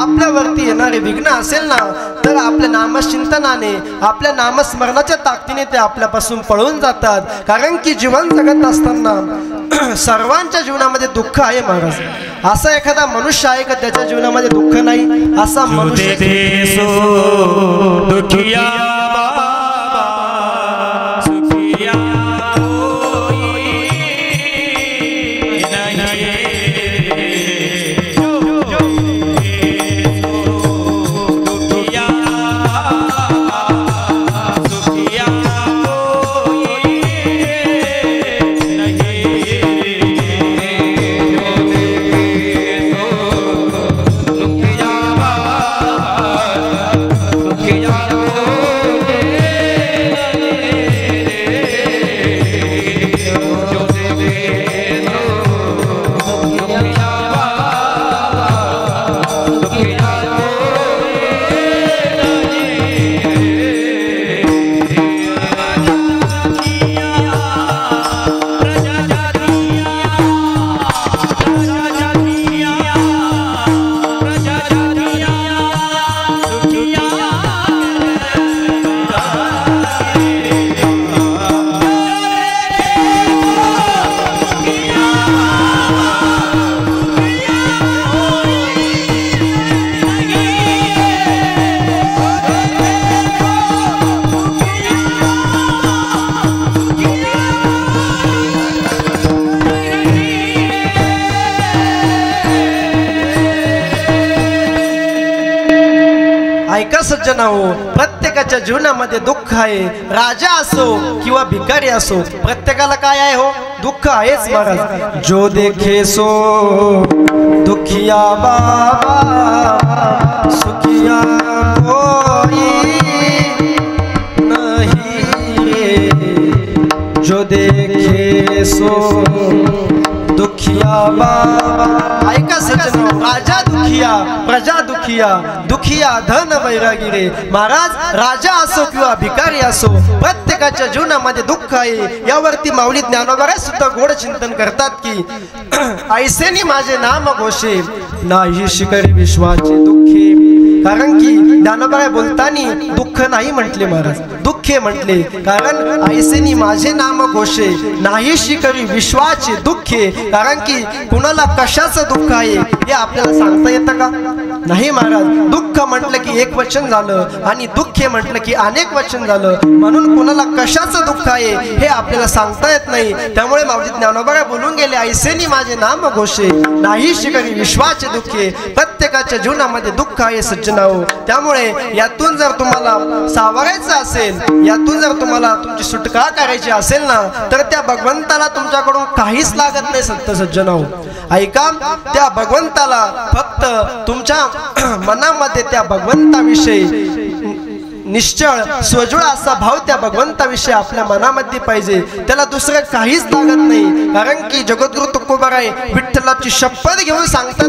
आपल्यावरती येणारे विघ्न असेल ना, तर आपल्या नामचिंतनाने आपल्या नामस्मरणाच्या ताकदीने ते आपल्यापासून पळून जातात। कारण की जीवन जगत असताना सर्वांच्या जीवनामध्ये दुःख आहे महाराज। असा एखादा मनुष्य आहे का त्याच्या जीवनामध्ये दुःख नाही? असा मनुष्य ऐका सज्जना हो, प्रत्येकाच्या जीवनामध्ये दुःख आहे. राजा असो किंवा भिकारी असो, प्रत्येकाला काय आहे हो, दुःख आहेच महाराज. जो देखे सो दुखिया बाबा सुखिया कोई नहीं रे. जो देखे सो दुखिया बाबा. ऐका सज्जनो, राजा दुखिया प्रजा दुखिया, दुखिया धन वैरागी रे. महाराज राजा असो किंवा भिकारी असो, प्रत्येकाच्या जीवनामध्ये दुःख आहे. यावरती माऊली ज्ञानोबा सुद्धा गोड चिंतन करतात की ऐसेनी माझे नाम घोषे नाही शिकरी विश्वाचे दुःखे. कारण की ज्ञानोबा बोलताना दुःख नाही म्हटले महाराज, दुःखे म्हटले. कारण ऐसेनी माझे नाम घोषे नाही शिकरी विश्वाचे दुःखे. कारण की कुणाला कशाचं दुःख आहे हे आपल्याला सांगता येतं का? नाही महाराज. दुःख म्हटलं की एक वचन झालं आणि दुःखे म्हटलं की अनेक वचन झालं. म्हणून कुणाला कशाचं दुःख आहे हे आपल्याला सांगता येत नाही. त्यामुळे माऊली ज्ञानोबा बोलून गेले, ऐसेनी माझे नाम घोषे नाही शिकरी विश्वाचे दुःखे. प्रत्येकाच्या जीवनामध्ये दुःख आहे सज्जनाओ. त्यामुळे यातून जर तुम्हाला सावरायचं असेल, यातून जर तुम्हाला तुमची सुटका करायची असेल ना, तर त्या भगवंताला तुमच्याकडून काहीच लागत नाही सत्य सज्जनाओ. ऐका, त्या भगवंताला फक्त तुमच्या मनामध्ये त्या भगवंताविषयी निश्चळ स्वजुळ असा भाव त्या भगवंताविषयी आपल्या मनामध्ये पाहिजे. त्याला दुसरं काहीच लागत नाही. कारण की जगद्गुरु तुकोबाराय विठ्ठलाची शपथ घेऊन सांगतात,